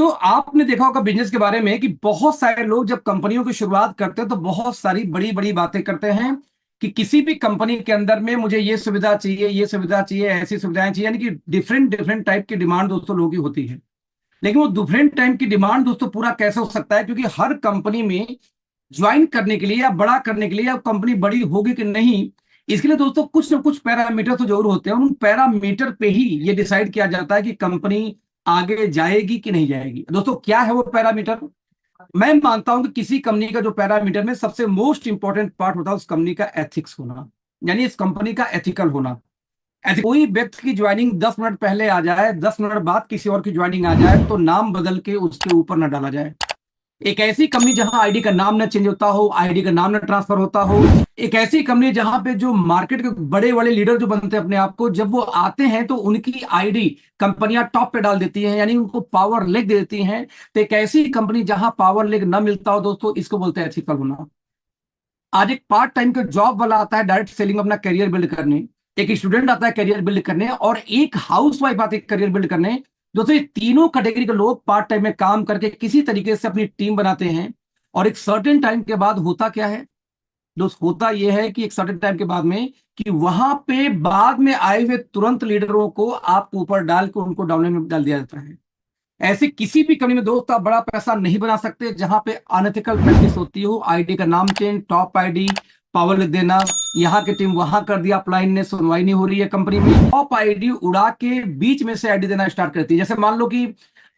तो आपने देखा होगा बिजनेस के बारे में कि बहुत सारे लोग जब कंपनियों की शुरुआत करते हैं तो बहुत सारी बड़ी बड़ी बातें करते हैं कि किसी भी कंपनी के अंदर में मुझे ये सुविधा चाहिए, ये सुविधा चाहिए, ऐसी सुविधाएं चाहिए, यानी कि डिफरेंट डिफरेंट टाइप की डिमांड दोस्तों लोगों की होती है। लेकिन वो डिफरेंट टाइप की डिमांड दोस्तों पूरा कैसे हो सकता है, क्योंकि हर कंपनी में ज्वाइन करने के लिए या बड़ा करने के लिए या कंपनी बड़ी होगी कि नहीं, इसके लिए दोस्तों कुछ ना कुछ पैरामीटर तो जरूर होते हैं। उन पैरामीटर पे ही ये डिसाइड किया जाता है कि कंपनी आगे जाएगी कि नहीं जाएगी। दोस्तों क्या है वो पैरामीटर? मैं मानता हूं कि किसी कंपनी का जो पैरामीटर में सबसे मोस्ट इंपॉर्टेंट पार्ट होता है उस कंपनी का एथिक्स होना, यानी इस कंपनी का एथिकल होना। ऐसे कोई व्यक्ति की ज्वाइनिंग 10 मिनट पहले आ जाए, 10 मिनट बाद किसी और की ज्वाइनिंग आ जाए, तो नाम बदल के उसके ऊपर न डाला जाए। एक ऐसी कंपनी जहां आईडी का नाम ना चेंज होता हो, आईडी का नाम ना ट्रांसफर होता हो, एक ऐसी कंपनी जहां पे जो मार्केट के बड़े बड़े लीडर जो बनते हैं अपने आप को, जब वो आते हैं तो उनकी आईडी कंपनियां टॉप पे डाल देती हैं, यानी उनको पावर लेग दे देती हैं। तो एक ऐसी कंपनी जहां पावर लेग ना मिलता हो दोस्तों, इसको बोलते हैं एथिकल होना। आज एक पार्ट टाइम का जॉब वाला आता है डायरेक्ट सेलिंग में अपना करियर बिल्ड करने, एक स्टूडेंट आता है करियर बिल्ड करने, और एक हाउस वाइफ आती है करियर बिल्ड करने। दोस्तों ये तीनों कैटेगरी के लोग पार्ट टाइम में काम करके किसी तरीके से अपनी टीम बनाते हैं। और एक सर्टेन टाइम के बाद होता क्या है दोस्त, होता यह है कि एक सर्टेन टाइम के बाद में कि वहां पे बाद में आए हुए तुरंत लीडरों को आपको ऊपर डाल के उनको डाउनलाइन में डाल दिया जाता है। ऐसे किसी भी कंपनी में दोस्त आप बड़ा पैसा नहीं बना सकते जहां पे अनएथिकल प्रैक्टिस होती हो। आईडी का नाम चेंज, टॉप आईडी, पावर लिख देना, यहाँ की टीम वहां कर दिया, अपलाइन ने सुनवाई नहीं हो रही है कंपनी में, टॉप आईडी उड़ा के बीच में से आईडी देना स्टार्ट करती है। जैसे मान लो कि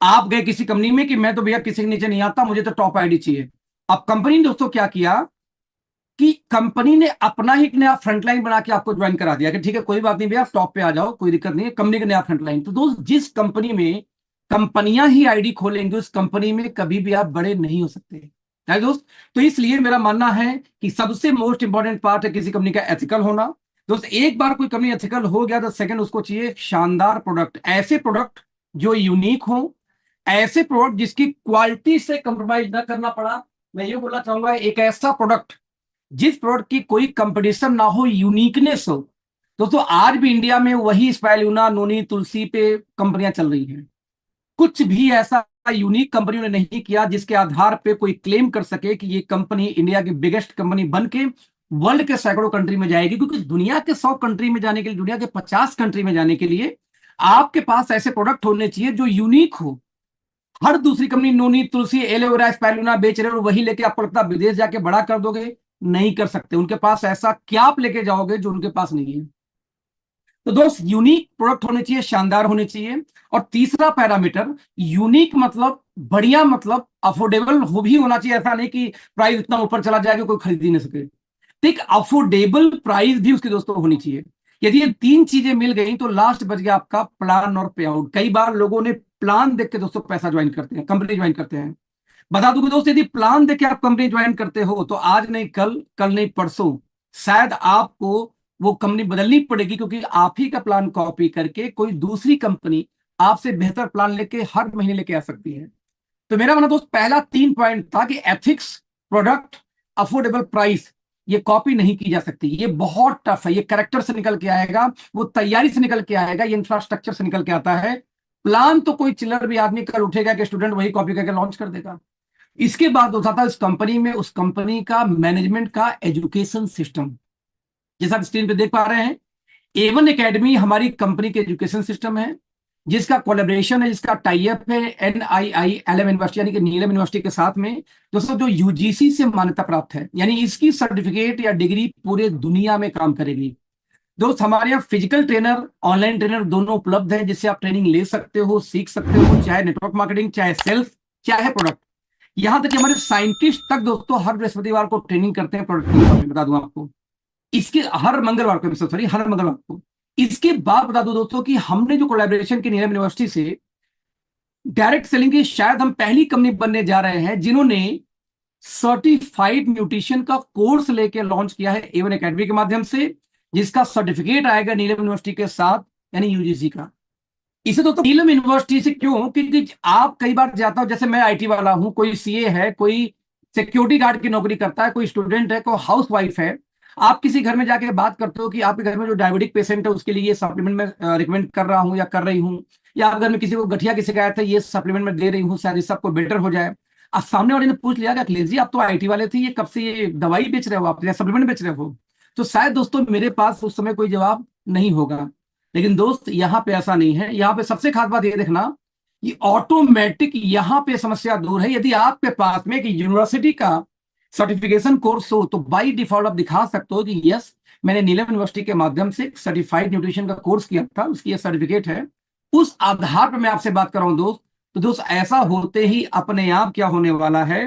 आप गए किसी कंपनी में कि मैं तो भैया किसी के नीचे नहीं आता, मुझे तो टॉप आईडी चाहिए। अब कंपनी ने दोस्तों क्या किया कि कंपनी ने अपना ही एक नया फ्रंटलाइन बना के आपको ज्वाइन करा दिया कि ठीक है कोई बात नहीं भैया, आप टॉप पे आ जाओ, कोई दिक्कत नहीं है, कंपनी का नया फ्रंटलाइन। तो दोस्त जिस कंपनी में कंपनियां ही आईडी खोलेंगे उस कंपनी में कभी भी आप बड़े नहीं हो सकते है दोस्त। तो इसलिए मेरा मानना है कि सबसे मोस्ट इंपॉर्टेंट पार्ट है किसी कंपनी का एथिकल होना। दोस्त एक बार कोई कंपनी एथिकल हो गया तो सेकंड उसको चाहिए शानदार प्रोडक्ट, ऐसे प्रोडक्ट जो यूनिक हो, ऐसे प्रोडक्ट जिसकी क्वालिटी से कंप्रोमाइज ना करना पड़ा। मैं ये बोलना चाहूंगा एक ऐसा प्रोडक्ट जिस प्रोडक्ट की कोई कंपटीशन ना हो, यूनिकनेस हो। दोस्तों आज भी इंडिया में वही स्पाइरुलिना, नोनी, तुलसी पे कंपनियां चल रही हैं। कुछ भी ऐसा यूनिक कंपनियों ने नहीं किया जिसके आधार पे कोई क्लेम कर सके कि ये कंपनी इंडिया की बिगेस्ट कंपनी बन के वर्ल्ड के सैकड़ों कंट्री में जाएगी। क्योंकि दुनिया के 100 कंट्री में जाने के लिए, दुनिया के 50 कंट्री में जाने के लिए आपके पास ऐसे प्रोडक्ट होने चाहिए जो यूनिक हो। हर दूसरी कंपनी नोनी, तुलसी, एलोवेरा, स्पाइरुलिना बेच रहे हो, वही लेके आपको लगता है विदेश जाके बड़ा कर दोगे? नहीं कर सकते। उनके पास ऐसा क्या आप लेके जाओगे जो उनके पास नहीं है? तो दोस्त यूनिक प्रोडक्ट होने चाहिए, शानदार होने चाहिए। और तीसरा पैरामीटर, यूनिक मतलब बढ़िया, मतलब अफोर्डेबल हो भी होना चाहिए। ऐसा नहीं कि प्राइस इतना ऊपर चला जाए कि कोई खरीद ही नहीं सके। तो एक अफोर्डेबल प्राइस भी उसकी दोस्तों होनी चाहिए। यदि ये तीन चीजें मिल गई तो लास्ट बच गया आपका प्लान और पे आउट। कई बार लोगों ने प्लान देख के दोस्तों पैसा ज्वाइन करते हैं, कंपनी ज्वाइन करते हैं। बता दूं कि दोस्त यदि प्लान देख के आप कंपनी ज्वाइन करते हो तो आज नहीं कल, कल नहीं परसों शायद आपको वो कंपनी बदलनी पड़ेगी, क्योंकि आप ही का प्लान कॉपी करके कोई दूसरी कंपनी आपसे बेहतर प्लान लेके हर महीने लेके आ सकती है। तो मेरा मानना दोस्त पहला 3 पॉइंट था कि एथिक्स, प्रोडक्ट, अफोर्डेबल प्राइस, ये कॉपी नहीं की जा सकती। ये बहुत टफ है, ये कैरेक्टर से निकल के आएगा, वो तैयारी से निकल के आएगा, ये इंफ्रास्ट्रक्चर से निकल के आता है। प्लान तो कोई चिल्लर भी आदमी कल उठेगा कि स्टूडेंट वही कॉपी करके लॉन्च कर देगा। इसके बाद होता था इस कंपनी में उस कंपनी का मैनेजमेंट का एजुकेशन सिस्टम। जैसा आप स्क्रीन पे देख पा रहे हैं, A1 एकेडमी हमारी कंपनी के एजुकेशन सिस्टम है, जिसका कोलेब्रेशन है, जिसका टाई अप है NIILM यूनिवर्सिटी यानी कि नीलम यूनिवर्सिटी के साथ में। दोस्तों जो UGC से मान्यता प्राप्त है, यानी इसकी सर्टिफिकेट या डिग्री पूरे दुनिया में काम करेगी। दोस्त हमारे यहाँ फिजिकल ट्रेनर, ऑनलाइन ट्रेनर दोनों उपलब्ध है, जिससे आप ट्रेनिंग ले सकते हो, सीख सकते हो, चाहे नेटवर्क मार्केटिंग, चाहे सेल्स, चाहे प्रोडक्ट। यहां तक कि हमारे साइंटिस्ट तक दोस्तों हर बृहस्पतिवार को ट्रेनिंग करते हैं प्रोडक्ट के बारे में, बता दूं आपको। इसके हर मंगलवार को, सॉरी हर मंगलवार को। इसके बाद बता दूं दोस्तों कि हमने जो कोलैबोरेशन की नीलम यूनिवर्सिटी से डायरेक्ट सेलिंग की, शायद हम पहली कंपनी बनने जा रहे हैं जिन्होंने सर्टिफाइड न्यूट्रिशन का कोर्स लेके लॉन्च किया है A1 एकेडमी के माध्यम से, जिसका सर्टिफिकेट आएगा नीलम यूनिवर्सिटी के साथ, यानी UGC का। इसे दोस्तों नीलम यूनिवर्सिटी से क्यों? क्योंकि आप कई बार जाता हो, जैसे मैं IT वाला हूं, कोई CA है, कोई सिक्योरिटी गार्ड की नौकरी करता है, कोई स्टूडेंट है, कोई हाउस वाइफ है। आप किसी घर में जाके बात करते हो कि आपके घर में जो डायबिटिक पेशेंट है उसके लिए ये सप्लीमेंट में रिकमेंड कर रहा हूं या कर रही हूं, या आप घर में किसी को गठिया की शिकायत है, ये सप्लीमेंट में दे रही हूँ, शायद इससे आपको बेटर हो जाए। अब सामने वाले ने पूछ लिया कि अखिलेश जी आप तो आईटी वाले थे, ये कब से ये दवाई बेच रहे हो आप या सप्लीमेंट बेच रहे हो? तो शायद दोस्तों मेरे पास उस समय कोई जवाब नहीं होगा। लेकिन दोस्त यहाँ पे ऐसा नहीं है, यहाँ पे सबसे खास बात ये देखना कि ऑटोमेटिक यहाँ पे समस्या दूर है। यदि आपके पास में एक यूनिवर्सिटी का सर्टिफिकेशन कोर्स हो तो बाई डिफॉल्ट आप दिखा सकते हो कि यस मैंने नीलम यूनिवर्सिटी के माध्यम से सर्टिफाइड न्यूट्रिशन का कोर्स किया था, उसकी ये सर्टिफिकेट है। उस आधार पर मैं आपसे बात कर रहा हूं दोस्त। तो दोस्त ऐसा होते ही अपने आप क्या होने वाला है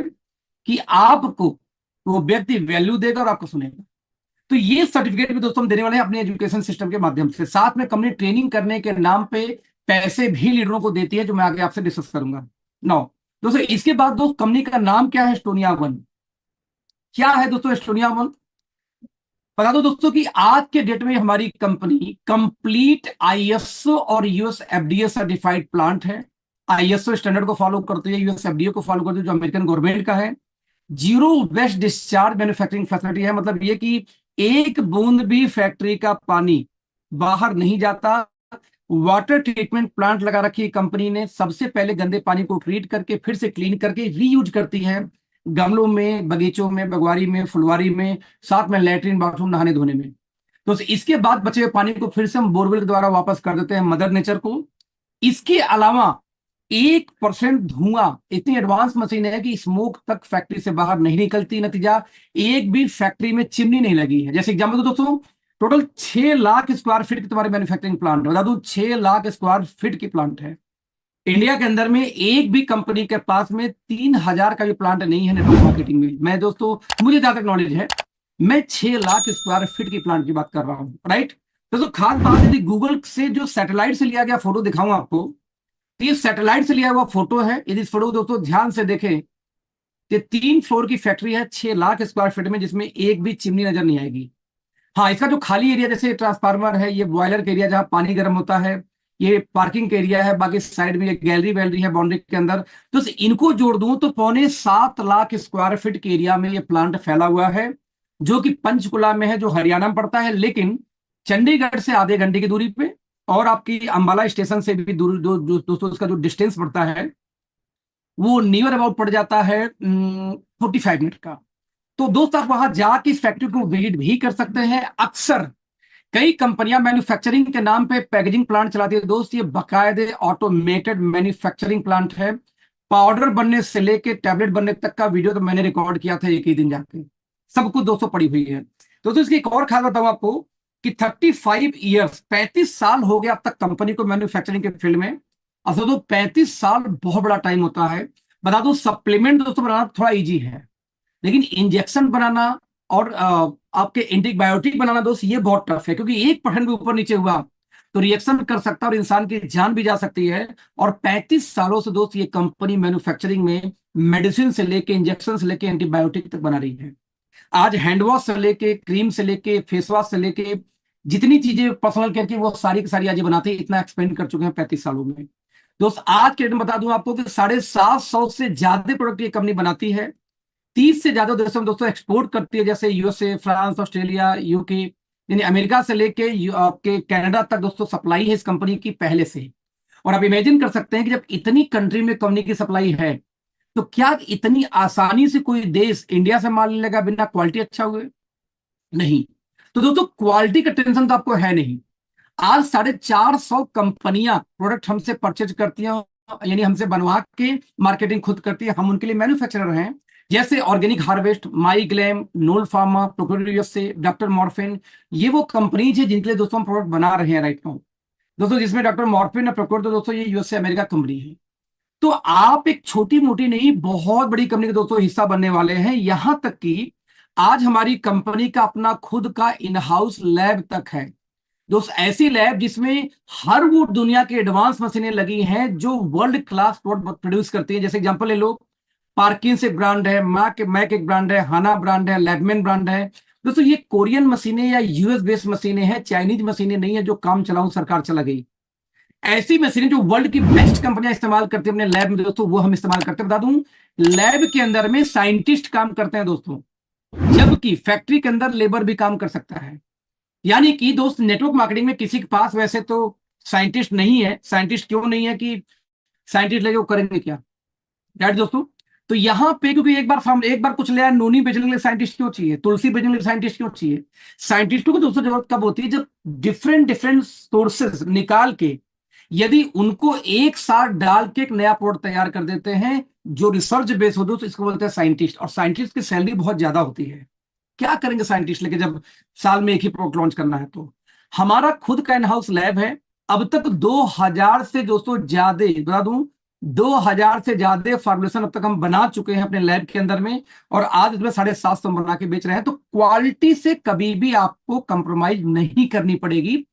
कि आपको वो व्यक्ति वैल्यू देगा और आपको सुनेगा। तो ये सर्टिफिकेट भी दोस्तों हम देने वाले हैं अपने एजुकेशन सिस्टम के माध्यम से। साथ में कंपनी ट्रेनिंग करने के नाम पे पैसे भी लीडरों को देती है, जो मैं आगे आपसे डिस्कस करूंगा। नौ दोस्तों, इसके बाद दोस्त कंपनी का नाम क्या है? Estonia one. क्या है दोस्तों एस्टोनिया वन? बता दो दोस्तों कि आज के डेट में हमारी कंपनी कंप्लीट आईएसओ और यूएस एफडीए सर्टिफाइड प्लांट है। आईएसओ स्टैंडर्ड को फॉलो करती है, यूएस एफडीए को फॉलो करती है जो अमेरिकन गवर्नमेंट का है। Zero waste discharge manufacturing facility है, मतलब ये कि एक बूंद भी फैक्ट्री का पानी बाहर नहीं जाता। वाटर ट्रीटमेंट प्लांट लगा रखी है कंपनी ने, सबसे पहले गंदे पानी को ट्रीट करके फिर से क्लीन करके रीयूज करती है गमलों में, बगीचों में, बागवानी में, फुलवारी में, साथ में लैट्रिन बाथरूम नहाने धोने में। तो इसके बाद बचे हुए पानी को फिर से हम बोरवेल के द्वारा वापस कर देते हैं मदर नेचर को। इसके अलावा 1% धुआं, इतनी एडवांस मशीन है कि स्मोक तक फैक्ट्री से बाहर नहीं निकलती। नतीजा, एक भी फैक्ट्री में चिमनी नहीं लगी है। जैसे एग्जाम्पल दो दोस्तों, टोटल 6 लाख स्क्वायर फीट की तुम्हारी मैन्युफैक्चरिंग प्लांट है। बता दूं 6 लाख स्क्वायर फीट की प्लांट है। इंडिया के अंदर में एक भी कंपनी के पास में 3,000 का भी प्लांट नहीं है नेटवर्क मार्केटिंग में। मैं दोस्तों, मुझे जहां तक नॉलेज है, मैं 6 लाख स्क्वायर फीट की प्लांट की बात कर रहा हूं, राइट। दोस्तों खास बात, यदि गूगल से जो सैटेलाइट से लिया गया फोटो दिखाऊं आपको, तो ये सैटेलाइट से लिया हुआ फोटो है। यदि इस फोटो को दोस्तों ध्यान से देखें तो 3 फ्लोर की फैक्ट्री है 6 लाख स्क्वायर फीट में, जिसमें एक भी चिमनी नजर नहीं आएगी। हाँ, इसका जो खाली एरिया जैसे ट्रांसफार्मर है, ये बॉयलर का एरिया जहां पानी गर्म होता है, ये पार्किंग का एरिया है, बाकी साइड में ये गैलरी वैलरी है बाउंड्री के अंदर। तो इनको जोड़ दूं तो 6.25 लाख स्क्वायर फीट के एरिया में ये प्लांट फैला हुआ है, जो कि पंचकुला में है, जो हरियाणा में पड़ता है, लेकिन चंडीगढ़ से आधे घंटे की दूरी पे, और आपकी अंबाला स्टेशन से भी दूर दोस्तों इसका जो डिस्टेंस पड़ता है वो नियर अबाउट पड़ जाता है 45 मिनट का। तो दोस्त आप वहां जाके इस फैक्ट्री को विजिट भी कर सकते हैं। अक्सर कई कंपनियां मैन्युफैक्चरिंग के नाम पे पैकेजिंग प्लांट चलाती है दोस्त, ये बाकायदे ऑटोमेटेड मैन्युफैक्चरिंग प्लांट है। पाउडर बनने से लेके टैबलेट बनने तक का वीडियो तो मैंने रिकॉर्ड किया था एक ही दिन जाके, सब कुछ दोस्तों पड़ी हुई है। दोस्तों इसकी एक और खास बताऊं आपको कि 35 ईयर्स, 35 साल हो गया अब तक कंपनी को मैन्युफैक्चरिंग के फील्ड में। अब दोस्तों 35 साल बहुत बड़ा टाइम होता है। बता दो सप्लीमेंट दोस्तों बनाना थोड़ा इजी है, लेकिन इंजेक्शन बनाना और आपके एंटीबायोटिक बनाना दोस्त ये बहुत टफ है, क्योंकि 1% भी ऊपर नीचे हुआ तो रिएक्शन कर सकता है और इंसान की जान भी जा सकती है। और 35 सालों से दोस्त ये कंपनी मैन्युफैक्चरिंग में मेडिसिन से लेके, इंजेक्शन से लेके, एंटीबायोटिक तक बना रही है। आज हैंड वॉश से लेके, क्रीम से लेके, फेस वॉश से लेके, जितनी चीजें पर्सनल केयर की वो सारी की सारी आज ये बनाते हैं। इतना एक्सपेंड कर चुके हैं 35 सालों में। दोस्त आज के डेट में बता दूं आपको कि 750 से ज्यादा प्रोडक्ट ये कंपनी बनाती है, 30 से ज्यादा देशों में दोस्तों एक्सपोर्ट करती है, जैसे यूएसए, फ्रांस, ऑस्ट्रेलिया, यूके, यानी अमेरिका से लेके आपके कनाडा तक दोस्तों सप्लाई है इस कंपनी की पहले से। और आप इमेजिन कर सकते हैं कि जब इतनी कंट्री में कंपनी की सप्लाई है तो क्या इतनी आसानी से कोई देश इंडिया से माल लेगा बिना क्वालिटी अच्छा हुए? नहीं। तो दोस्तों क्वालिटी का टेंशन तो आपको है नहीं। आज 450 कंपनियां प्रोडक्ट हमसे परचेज करती हैं, यानी हमसे बनवा के मार्केटिंग खुद करती है, हम उनके लिए मैन्युफैक्चरर हैं। जैसे ऑर्गेनिक हार्वेस्ट, माई ग्लैम, नोल फार्मा, प्रोक्योर से, डॉक्टर मॉर्फिन, ये वो कंपनीज है जिनके लिए दोस्तों हम प्रोडक्ट बना रहे हैं राइट नाउ दोस्तों, जिसमें डॉक्टर मॉर्फिन और प्रोक्योर तो दोस्तों ये यूएसए अमेरिका कंपनी है। तो आप एक छोटी मोटी नहीं बहुत बड़ी कंपनी के दोस्तों हिस्सा बनने वाले हैं। यहां तक कि आज हमारी कंपनी का अपना खुद का इन हाउस लैब तक है दोस्त, ऐसी लैब जिसमें हर वो दुनिया की एडवांस मशीनें लगी हैं जो वर्ल्ड क्लास प्रोडक्ट प्रोड्यूस करती हैं। जैसे एग्जांपल ले लो, पार्किंस एक ब्रांड है, मैक एक ब्रांड है, हाना ब्रांड है, लैबमैन ब्रांड है। दोस्तों ये कोरियन मशीनें या यूएस बेस्ड मशीनें हैं, चाइनीज मशीनें नहीं है जो काम चलाऊं सरकार चला गई। ऐसी मशीनें जो वर्ल्ड की बेस्ट कंपनियां इस्तेमाल करती है अपने लैब में दोस्तों, वो हम इस्तेमाल करते हैं। बता दूं लैब के अंदर में साइंटिस्ट काम करते हैं दोस्तों, जबकि फैक्ट्री के अंदर लेबर भी काम कर सकता है। यानी कि दोस्त, नेटवर्क मार्केटिंग में किसी के पास वैसे तो साइंटिस्ट नहीं है। साइंटिस्ट क्यों नहीं है कि साइंटिस्ट लेके वो करेंगे क्या, राइट दोस्तों। तो यहां पे क्योंकि एक बार कुछ लिया, नोनी बेचने के लिए साइंटिस्ट क्यों चाहिए, तुलसी बेचने के लिए साइंटिस्ट क्यों चाहिए। साइंटिस्टों को दोस्तों जरूरत कब होती है, जब डिफरेंट डिफरेंट सोर्सेस निकाल के यदि उनको एक साथ डाल के एक नया प्रोडक्ट तैयार कर देते हैं जो रिसर्च बेस हो, तो इसको बोलते हैं साइंटिस्ट। और साइंटिस्ट की सैलरी बहुत ज्यादा होती है। क्या करेंगे साइंटिस्ट लेके जब साल में एक ही प्रोडक्ट लॉन्च करना है। तो हमारा खुद का इन हाउस लैब है। अब तक 2000 से दोस्तों ज्यादा, बता दूं, 2000 से ज्यादा फॉर्मुलेशन अब तक हम बना चुके हैं अपने लैब के अंदर में। और आज इसमें 750 बना के बेच रहे हैं। तो क्वालिटी से कभी भी आपको कंप्रोमाइज नहीं करनी पड़ेगी।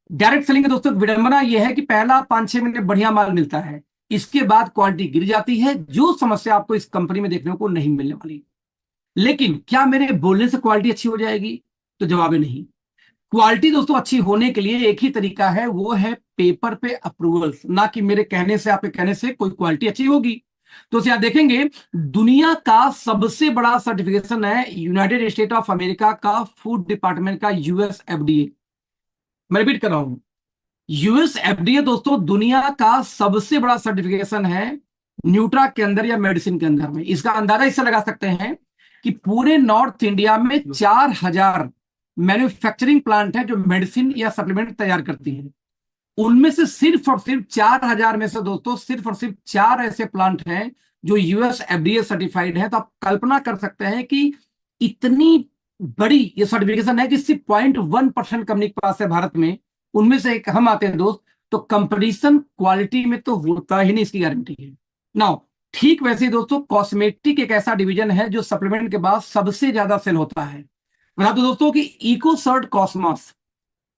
डायरेक्ट सेलिंग के दोस्तों विडंबना यह है कि पहला 5-6 महीने बढ़िया माल मिलता है, इसके बाद क्वालिटी गिर जाती है, जो समस्या आपको इस कंपनी में देखने को नहीं मिलने वाली। लेकिन क्या मेरे बोलने से क्वालिटी अच्छी हो जाएगी, तो जवाब है नहीं। क्वालिटी दोस्तों अच्छी होने के लिए एक ही तरीका है, वो है पेपर पे अप्रूवल्स। ना कि मेरे कहने से, आपके कहने से कोई क्वालिटी अच्छी होगी। तो आप देखेंगे, दुनिया का सबसे बड़ा सर्टिफिकेशन है यूनाइटेड स्टेट ऑफ अमेरिका का फूड डिपार्टमेंट का, यूएस एफडीए। मैं रिपीट कर रहा हूं, यूएस एफडीए दोस्तों दुनिया का सबसे बड़ा सर्टिफिकेशन है न्यूट्रा के अंदर या मेडिसिन के अंदर में। इसका अंदाजा इससे लगा सकते हैं कि पूरे नॉर्थ इंडिया में 4000 मैन्युफैक्चरिंग प्लांट है जो मेडिसिन या सप्लीमेंट तैयार करती हैं। उनमें से सिर्फ और सिर्फ 4000 में से दोस्तों सिर्फ और सिर्फ 4 ऐसे प्लांट हैं जो यूएस एफडीए सर्टिफाइड है। तो आप कल्पना कर सकते हैं कि इतनी बड़ी ये सर्टिफिकेशन है कि सिर्फ 0.1% कंपनी के पास है भारत में। उनमें से एक हम आते हैं दोस्त। तो कंपटीशन क्वालिटी में तो होता ही नहीं, इसकी गारंटी है। नाउ ठीक वैसे ही दोस्तों, कॉस्मेटिक एक ऐसा डिवीजन है जो सप्लीमेंट के बाद सबसे ज्यादा सेल होता है। बता दो दोस्तों कि इकोसर्ट कॉस्मॉस,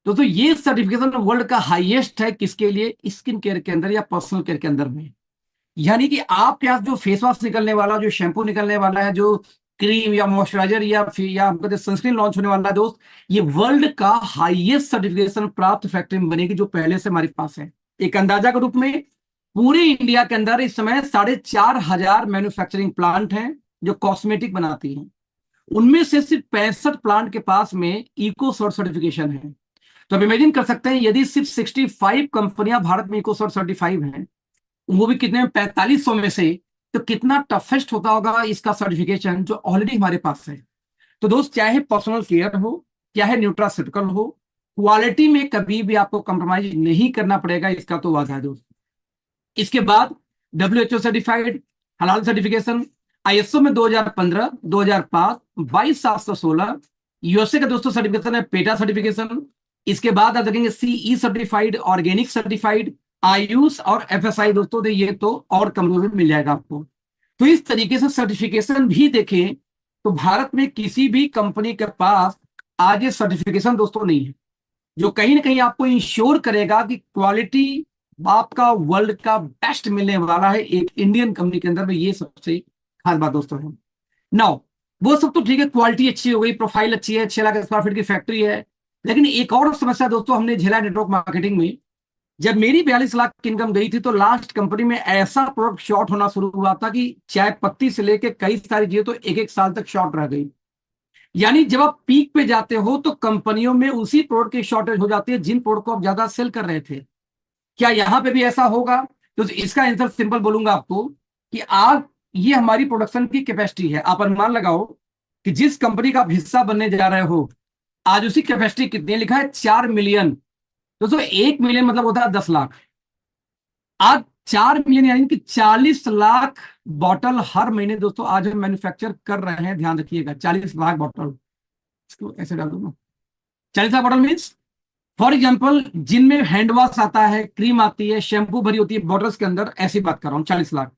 दोस्तों ये सर्टिफिकेशन वर्ल्ड का हाईएस्ट है किसके लिए, स्किन केयर के अंदर या पर्सनल केयर के अंदर में। यानी कि आपके पास जो फेस वॉश निकलने वाला, जो शैम्पू निकलने वाला है, जो क्रीम या मॉइस्चराइजर या आपका सनस्क्रीन लॉन्च होने वाला है दोस्त, ये वर्ल्ड का हाईएस्ट सर्टिफिकेशन प्राप्त फैक्ट्री में बनेगी जो पहले से हमारे पास है। एक अंदाजा के रूप में पूरे इंडिया के अंदर इस समय 4500 मैन्युफैक्चरिंग प्लांट हैं जो कॉस्मेटिक बनाती हैं। उनमें से सिर्फ 65 प्लांट के पास में इको सर्ट सर्टिफिकेशन है। तो आप इमेजिन कर सकते हैं, यदि सिर्फ 65 कंपनियां भारत में इको सर्ट सर्टिफाइड हैं, वो भी कितने में, 4500 में से, तो कितना टफेस्ट होता होगा इसका सर्टिफिकेशन जो ऑलरेडी हमारे पास है। तो दोस्त, चाहे पर्सनल केयर हो, चाहे न्यूट्रास्यूटिकल हो, क्वालिटी में कभी भी आपको कंप्रोमाइज नहीं करना पड़ेगा, इसका तो वादा है दोस्त। इसके बाद WHO सर्टिफाइड, हलाल सर्टिफिकेशन, आईएसओ में 2015, 2005, 22716, यूएसए का दोस्तों सर्टिफिकेशन है पेटा सर्टिफिकेशन। इसके बाद आप देखेंगे CE certified, organic certified, AYUSH और एफएसआई दोस्तों, ये तो और कमरों में मिल जाएगा आपको। तो इस तरीके से सर्टिफिकेशन भी देखें तो भारत में किसी भी कंपनी के पास आज ये सर्टिफिकेशन दोस्तों नहीं है, जो कहीं ना कहीं आपको इंश्योर करेगा कि क्वालिटी आपका वर्ल्ड का बेस्ट मिलने वाला है एक इंडियन कंपनी के अंदर में। ये सबसे खास बात दोस्तों है। नाउ वो सब तो ठीक है, क्वालिटी अच्छी हो गई, प्रोफाइल अच्छी है, 6 लाख स्क्वायर फीट की फैक्ट्री है। लेकिन एक और समस्या दोस्तों हमने झेला नेटवर्क मार्केटिंग में। जब मेरी 42 लाख की इनकम गई थी तो लास्ट कंपनी में ऐसा प्रोडक्ट शॉर्ट होना शुरू हुआ था कि चाय पत्ती से लेके कई सारी चीजें तो 1-1 साल तक शॉर्ट रह गई। यानी जब आप पीक पे जाते हो तो कंपनियों में उसी प्रोडक्ट की शॉर्टेज हो जाती है जिन प्रोडक्ट को आप ज्यादा सेल कर रहे थे। क्या यहां पे भी ऐसा होगा? तो इसका आंसर सिंपल बोलूंगा आपको कि आज ये हमारी प्रोडक्शन की कैपेसिटी है। आप अनुमान लगाओ कि जिस कंपनी का आप हिस्सा बनने जा रहे हो आज उसकी कैपेसिटी कितनी है, लिखा है 4 मिलियन। दोस्तों 1 मिलियन मतलब होता है 10 लाख। आज 4 मिलियन यानी कि 40 लाख बॉटल हर महीने दोस्तों आज हम मैन्युफैक्चर कर रहे हैं। ध्यान रखिएगा, 40 लाख बॉटल, इसको ऐसे डाल दो ना। 40 lakh bottle means, for example, जिनमें हैंड वॉश आता है, क्रीम आती है, शैम्पू भरी होती है बॉटल्स के अंदर, ऐसी बात कर रहा हूं। 40 लाख,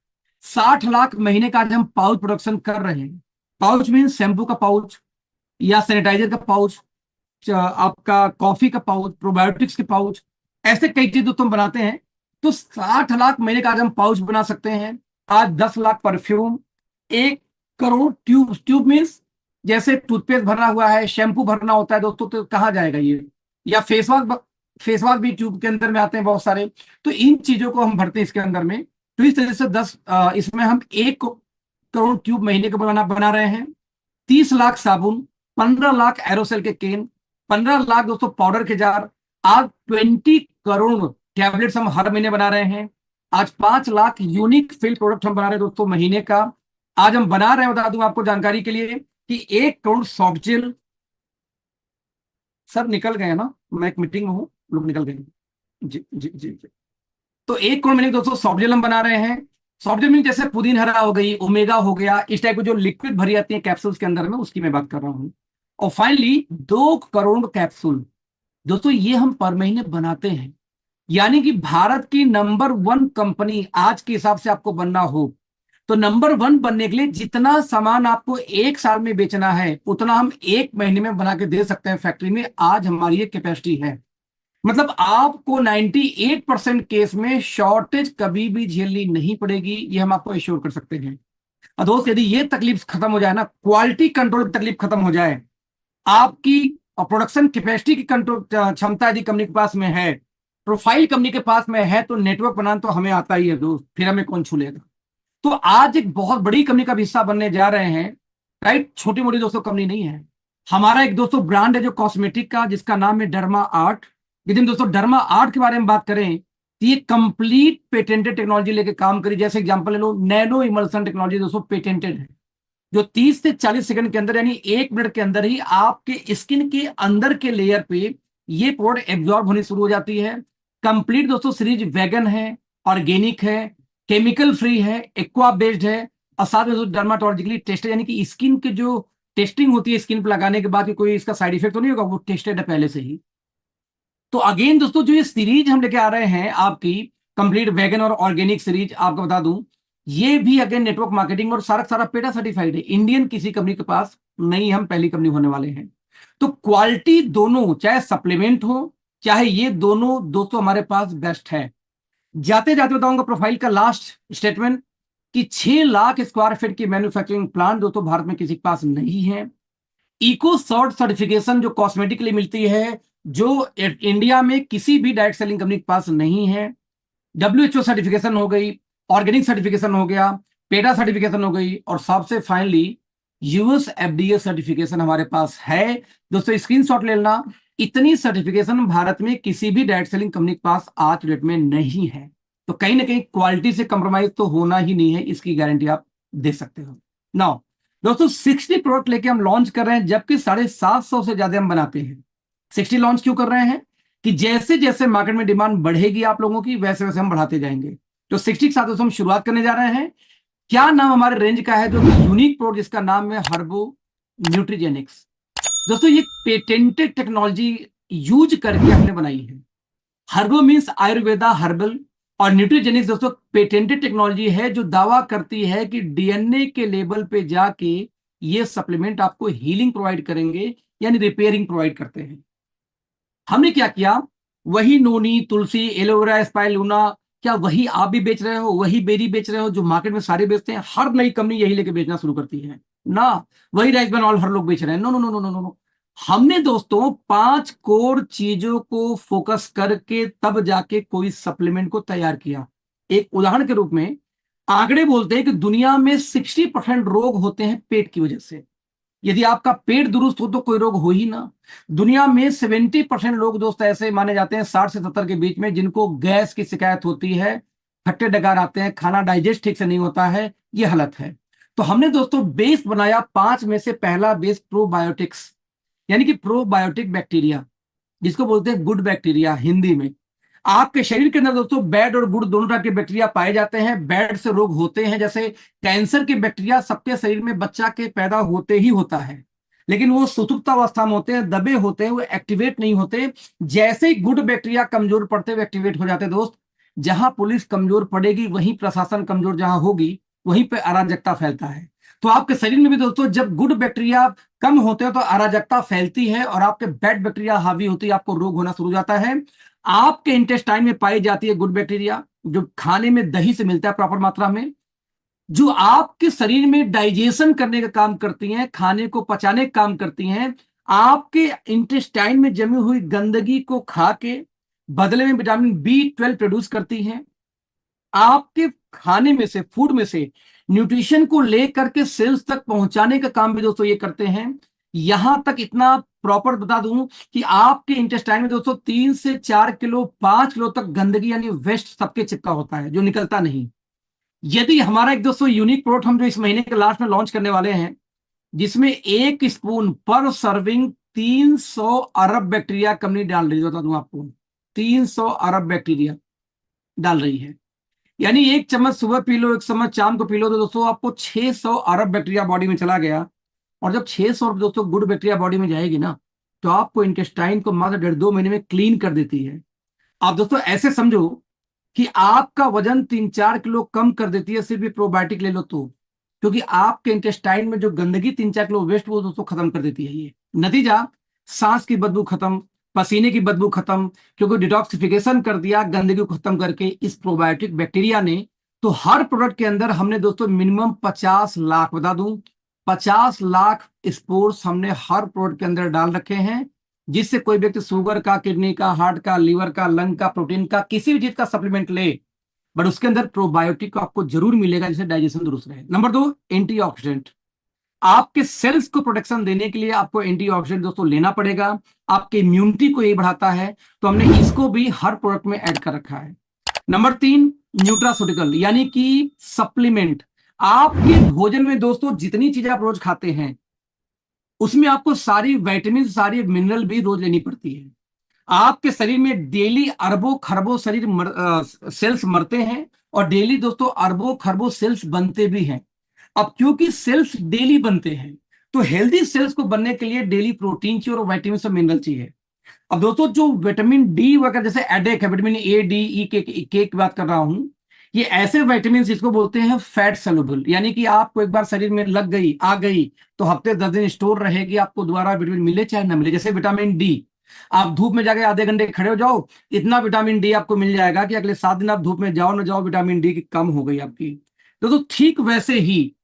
60 लाख महीने का आज हम पाउच प्रोडक्शन कर रहे हैं। पाउच मीन्स शैम्पू का पाउच या सैनिटाइजर का पाउच, आपका कॉफी का पाउच, प्रोबायोटिक्स के पाउच, ऐसे कई चीज तुम बनाते हैं। तो 60 लाख महीने का आज हम पाउच बना सकते हैं। आज 10 lakh perfume, 1 crore tube. Tube means जैसे टूथपेस्ट भरना हुआ है, शैम्पू भरना होता है दोस्तों, तो कहाँ जाएगा ये, या फेस वॉश, फेस वॉश भी ट्यूब के अंदर में आते हैं बहुत सारे। तो इन चीजों को हम भरते हैं इसके अंदर में। तो इस तरह से इसमें हम 1 करोड़ ट्यूब महीने का बना रहे हैं। 30 लाख साबुन, 15 लाख एरोसेल के केन, 15 लाख दोस्तों पाउडर के जार। आज 20 करोड़ टैबलेट्स हम हर महीने बना रहे हैं। आज 5 लाख यूनिक फिल प्रोडक्ट हम बना रहे हैं दोस्तों महीने का। आज हम बना रहे हैं, बता दूं आपको जानकारी के लिए, कि 1 करोड़ सॉफ्ट जेल। सब निकल गए ना, मैं एक मीटिंग में हूं, लोग निकल गए। जी जी जी जी। तो 1 करोड़ महीने दोस्तों सॉफ्ट जेल हम बना रहे हैं। सॉफ्ट जेल में जैसे पुदीन हरा हो गई, ओमेगा हो गया, इस टाइप की जो लिक्विड भरी आती है कैप्सूल्स के अंदर में, उसकी मैं बात कर रहा हूं। और फाइनली 2 करोड़ कैप्सूल दोस्तों ये हम पर महीने बनाते हैं। यानी कि भारत की नंबर 1 कंपनी आज के हिसाब से आपको बनना हो, तो नंबर 1 बनने के लिए जितना सामान आपको 1 साल में बेचना है, उतना हम 1 महीने में बना के दे सकते हैं फैक्ट्री में। आज हमारी ये कैपेसिटी है। मतलब आपको 98% केस में शॉर्टेज कभी भी झेलनी नहीं पड़ेगी, ये हम आपको एश्योर कर सकते हैं। और दोस्त यदि ये तकलीफ खत्म हो जाए ना, क्वालिटी कंट्रोल की तकलीफ खत्म हो जाए, आपकी प्रोडक्शन कैपेसिटी की कंट्रोल क्षमता यदि कंपनी के पास में है, प्रोफाइल कंपनी के पास में है, तो नेटवर्क बनाना तो हमें आता ही है दोस्त, फिर हमें कौन छू लेगा। तो आज एक बहुत बड़ी कंपनी का भी हिस्सा बनने जा रहे हैं। राइट, छोटी मोटी दोस्तों कंपनी नहीं है। हमारा एक दोस्तों ब्रांड है जो कॉस्मेटिक का, जिसका नाम है डर्मा आर्ट। यदि हम दोस्तों डर्मा आर्ट के बारे में बात करें, तो ये कंप्लीट पेटेंटेड टेक्नोलॉजी लेके काम करी। जैसे एग्जांपल ले लो, नैनो इमल्सन टेक्नोलॉजी दोस्तों पेटेंटेड है, जो 30 से 40 सेकंड के अंदर, यानी 1 मिनट के अंदर ही आपके स्किन के अंदर के लेयर पे ये प्रोडक्ट एब्जॉर्ब होनी शुरू हो जाती है। कंप्लीट दोस्तों सीरीज वेगन है, ऑर्गेनिक है, केमिकल फ्री है, एक्वा बेस्ड है, और साथ में डर्माटोलॉजिकली टेस्टेड, यानी कि स्किन के जो टेस्टिंग होती है स्किन पर लगाने के बाद कि कोई इसका साइड इफेक्ट तो नहीं होगा, वो टेस्टेड है पहले से ही। तो अगेन दोस्तों जो ये सीरीज हम लेके आ रहे हैं आपकी, कंप्लीट वेगन और ऑर्गेनिक सीरीज, आपको बता दूं, ये भी अगेन नेटवर्क मार्केटिंग और सारा सारा पेटा सर्टिफाइड है। इंडियन किसी कंपनी के पास नहीं, हम पहली कंपनी होने वाले हैं। तो क्वालिटी दोनों, चाहे सप्लीमेंट हो चाहे ये दोनों दोस्तों हमारे पास बेस्ट है। जाते जाते बताऊंगा प्रोफाइल का लास्ट स्टेटमेंट, कि 6 लाख स्क्वायर फीट की मैन्युफैक्चरिंग प्लांट दोस्तों भारत में किसी के पास नहीं है। इको सॉर्ट सर्टिफिकेशन जो कॉस्मेटिक के लिए मिलती है, जो इंडिया में किसी भी डायरेक्ट सेलिंग कंपनी के पास नहीं है। डब्ल्यूएचओ सर्टिफिकेशन हो गई, ऑर्गेनिक सर्टिफिकेशन हो गया, पेटा सर्टिफिकेशन हो गई, और सबसे फाइनली यूएस एफडीए सर्टिफिकेशन हमारे पास है। दोस्तों स्क्रीनशॉट ले लेना, इतनी सर्टिफिकेशन भारत में किसी भी डायरेक्ट सेलिंग कंपनी के पास आज डेट में नहीं है। तो कहीं ना कहीं क्वालिटी से कंप्रोमाइज तो होना ही नहीं है, इसकी गारंटी आप दे सकते हो। नाउ दोस्तों 60 प्रोडक्ट लेके हम लॉन्च कर रहे हैं, जबकि 750 से ज्यादा हम बनाते हैं। 60 लॉन्च क्यों कर रहे हैं, कि जैसे जैसे मार्केट में डिमांड बढ़ेगी आप लोगों की, वैसे वैसे हम बढ़ाते जाएंगे। तो 60 के साथ दोस्तों हम शुरुआत करने जा रहे हैं। क्या नाम हमारे रेंज का है, जो यूनिक प्रोडक्ट जिसका नाम है हर्बो न्यूट्रीजेनिक्स। दोस्तों ये पेटेंटेड टेक्नोलॉजी यूज करके हमने बनाई है। हर्बो मीन्स आयुर्वेदा हर्बल, और न्यूट्रीजेनिक्स दोस्तों पेटेंटेड टेक्नोलॉजी है जो दावा करती है कि डीएनए के लेवल पे जाके ये सप्लीमेंट आपको हीलिंग प्रोवाइड करेंगे, यानी रिपेयरिंग प्रोवाइड करते हैं। हमने क्या किया, वही नोनी, तुलसी, एलोवेरा, स्पाइरुलिना, क्या वही आप भी बेच रहे हो, वही बेरी बेच रहे हो जो मार्केट में सारे बेचते हैं? हर नई कंपनी यही लेके बेचना शुरू करती है ना, वही राइस ब्रान ऑयल हर लोग बेच रहे हैं। No no no no no no no. हमने दोस्तों 5 कोर चीजों को फोकस करके तब जाके कोई सप्लीमेंट को तैयार किया। एक उदाहरण के रूप में आंकड़े बोलते हैं कि दुनिया में 60% रोग होते हैं पेट की वजह से। यदि आपका पेट दुरुस्त हो तो कोई रोग हो ही ना। दुनिया में 70% लोग दोस्त ऐसे माने जाते हैं 60 से 70 के बीच में, जिनको गैस की शिकायत होती है, खट्टे डकार आते हैं, खाना डाइजेस्ट ठीक से नहीं होता है, ये हालत है। तो हमने दोस्तों बेस बनाया 5 में से पहला बेस प्रोबायोटिक्स, यानी कि प्रोबायोटिक बैक्टीरिया, जिसको बोलते हैं गुड बैक्टीरिया हिंदी में। आपके शरीर के अंदर दोस्तों बैड और गुड दोनों तरह के बैक्टीरिया पाए जाते हैं। बैड से रोग होते हैं, जैसे कैंसर के बैक्टीरिया सबके शरीर में बच्चा के पैदा होते ही होता है, लेकिन वो सुसुप्तावस्था में होते हैं, दबे होते हैं, वो एक्टिवेट नहीं होते। जैसे ही गुड बैक्टीरिया कमजोर पड़ते हुए एक्टिवेट हो जाते हैं दोस्त। जहां पुलिस कमजोर पड़ेगी, वहीं प्रशासन कमजोर जहां होगी, वहीं पे अराजकता फैलता है। तो आपके शरीर में भी दोस्तों जब गुड बैक्टीरिया कम होते हैं तो अराजकता फैलती है, और आपके बैड बैक्टीरिया हावी होती है, आपको रोग होना शुरू हो जाता है। आपके इंटेस्टाइन में पाई जाती है गुड बैक्टीरिया, जो खाने में दही से मिलता है प्रॉपर मात्रा में, जो आपके शरीर में डाइजेशन करने का काम करती हैं, खाने को पचाने का काम करती हैं। आपके इंटेस्टाइन में जमी हुई गंदगी को खा के बदले में विटामिन B12 प्रोड्यूस करती हैं। आपके खाने में से, फूड में से न्यूट्रिशन को लेकर के सेल्स तक पहुंचाने का काम भी दोस्तों ये करते हैं। यहां तक इतना प्रॉपर बता दूं कि आपके इंटेस्टाइन में दोस्तों 3 से 4 किलो 5 किलो तक गंदगी यानी वेस्ट सबके चिपका होता है जो निकलता नहीं। यदि हमारा एक दोस्तों यूनिक प्रोडक्ट हम जो इस महीने के लास्ट में लॉन्च करने वाले हैं, जिसमें 1 स्पून पर सर्विंग 300 अरब बैक्टीरिया कंपनी डाल रही है, बता दूं आपको 300 अरब बैक्टीरिया डाल रही है। यानी 1 चम्मच सुबह पी लो, 1 चम्मच शाम को पी लो, तो दोस्तों आपको 600 अरब बैक्टीरिया बॉडी में चला गया। और जब 600 दोस्तों गुड बैक्टीरिया बॉडी में जाएगी ना, तो आपको इंटेस्टाइन को मात्र 1.5-2 महीने में क्लीन कर देती है। आप दोस्तों ऐसे समझो कि आपका वजन 3-4 किलो कम कर देती है सिर्फ ये प्रोबायोटिक ले लो तो, क्योंकि आपके इंटेस्टाइन में जो गंदगी 3-4 किलो वेस्ट वो दोस्तों खत्म कर देती है। ये नतीजा, सांस की बदबू खत्म, पसीने की बदबू खत्म, क्योंकि डिटॉक्सिफिकेशन कर दिया गंदगी को खत्म करके इस प्रोबायोटिक बैक्टीरिया ने। तो हर प्रोडक्ट के अंदर हमने दोस्तों मिनिमम 50 लाख, बता दूं 50 लाख स्पोर्स हमने हर प्रोडक्ट के अंदर डाल रखे हैं, जिससे कोई व्यक्ति शुगर का, किडनी का, हार्ट का, लीवर का, लंग का, प्रोटीन का, किसी भी चीज का सप्लीमेंट ले, बट उसके अंदर प्रोबायोटिक आपको जरूर मिलेगा जिससे डाइजेशन दुरुस्त रहे। Number 2, antioxidant. आपके सेल्स को प्रोटेक्शन देने के लिए आपको एंटीऑक्सीडेंट दोस्तों लेना पड़ेगा, आपके इम्यूनिटी को ये बढ़ाता है, तो हमने इसको भी हर प्रोडक्ट में ऐड कर रखा है। नंबर 3, न्यूट्रास्यूटिकल यानी कि सप्लीमेंट। आपके भोजन में दोस्तों जितनी चीजें आप रोज खाते हैं उसमें आपको सारी विटामिन, सारी मिनरल भी रोज लेनी पड़ती है। आपके शरीर में डेली अरबों खरबों सेल्स मरते हैं और डेली दोस्तों अरबों खरबों सेल्स बनते भी हैं। अब क्योंकि सेल्स डेली बनते हैं, तो हेल्दी सेल्स को बनने के लिए डेली प्रोटीन चाहिए और विटामिन और मिनरल चाहिए। अब दोस्तों जो विटामिन डी वगैरह जैसे एडेक है, विटामिन ए, डी, ई के की बात कर रहा हूं, ये ऐसे विटामिन इसको बोलते हैं फैट सॉल्युबल, यानी कि आपको एक बार शरीर में लग गई, आ गई, तो हफ्ते 10 दिन स्टोर रहेगी, आपको दोबारा विटामिन मिले चाहे ना मिले। जैसे विटामिन डी, आप धूप में जाके आधे घंटे खड़े हो जाओ, इतना विटामिन डी आपको मिल जाएगा कि अगले 7 दिन आप धूप में जाओ ना जाओ, विटामिन डी की कम हो गई आपकी। तो ठीक वैसे ही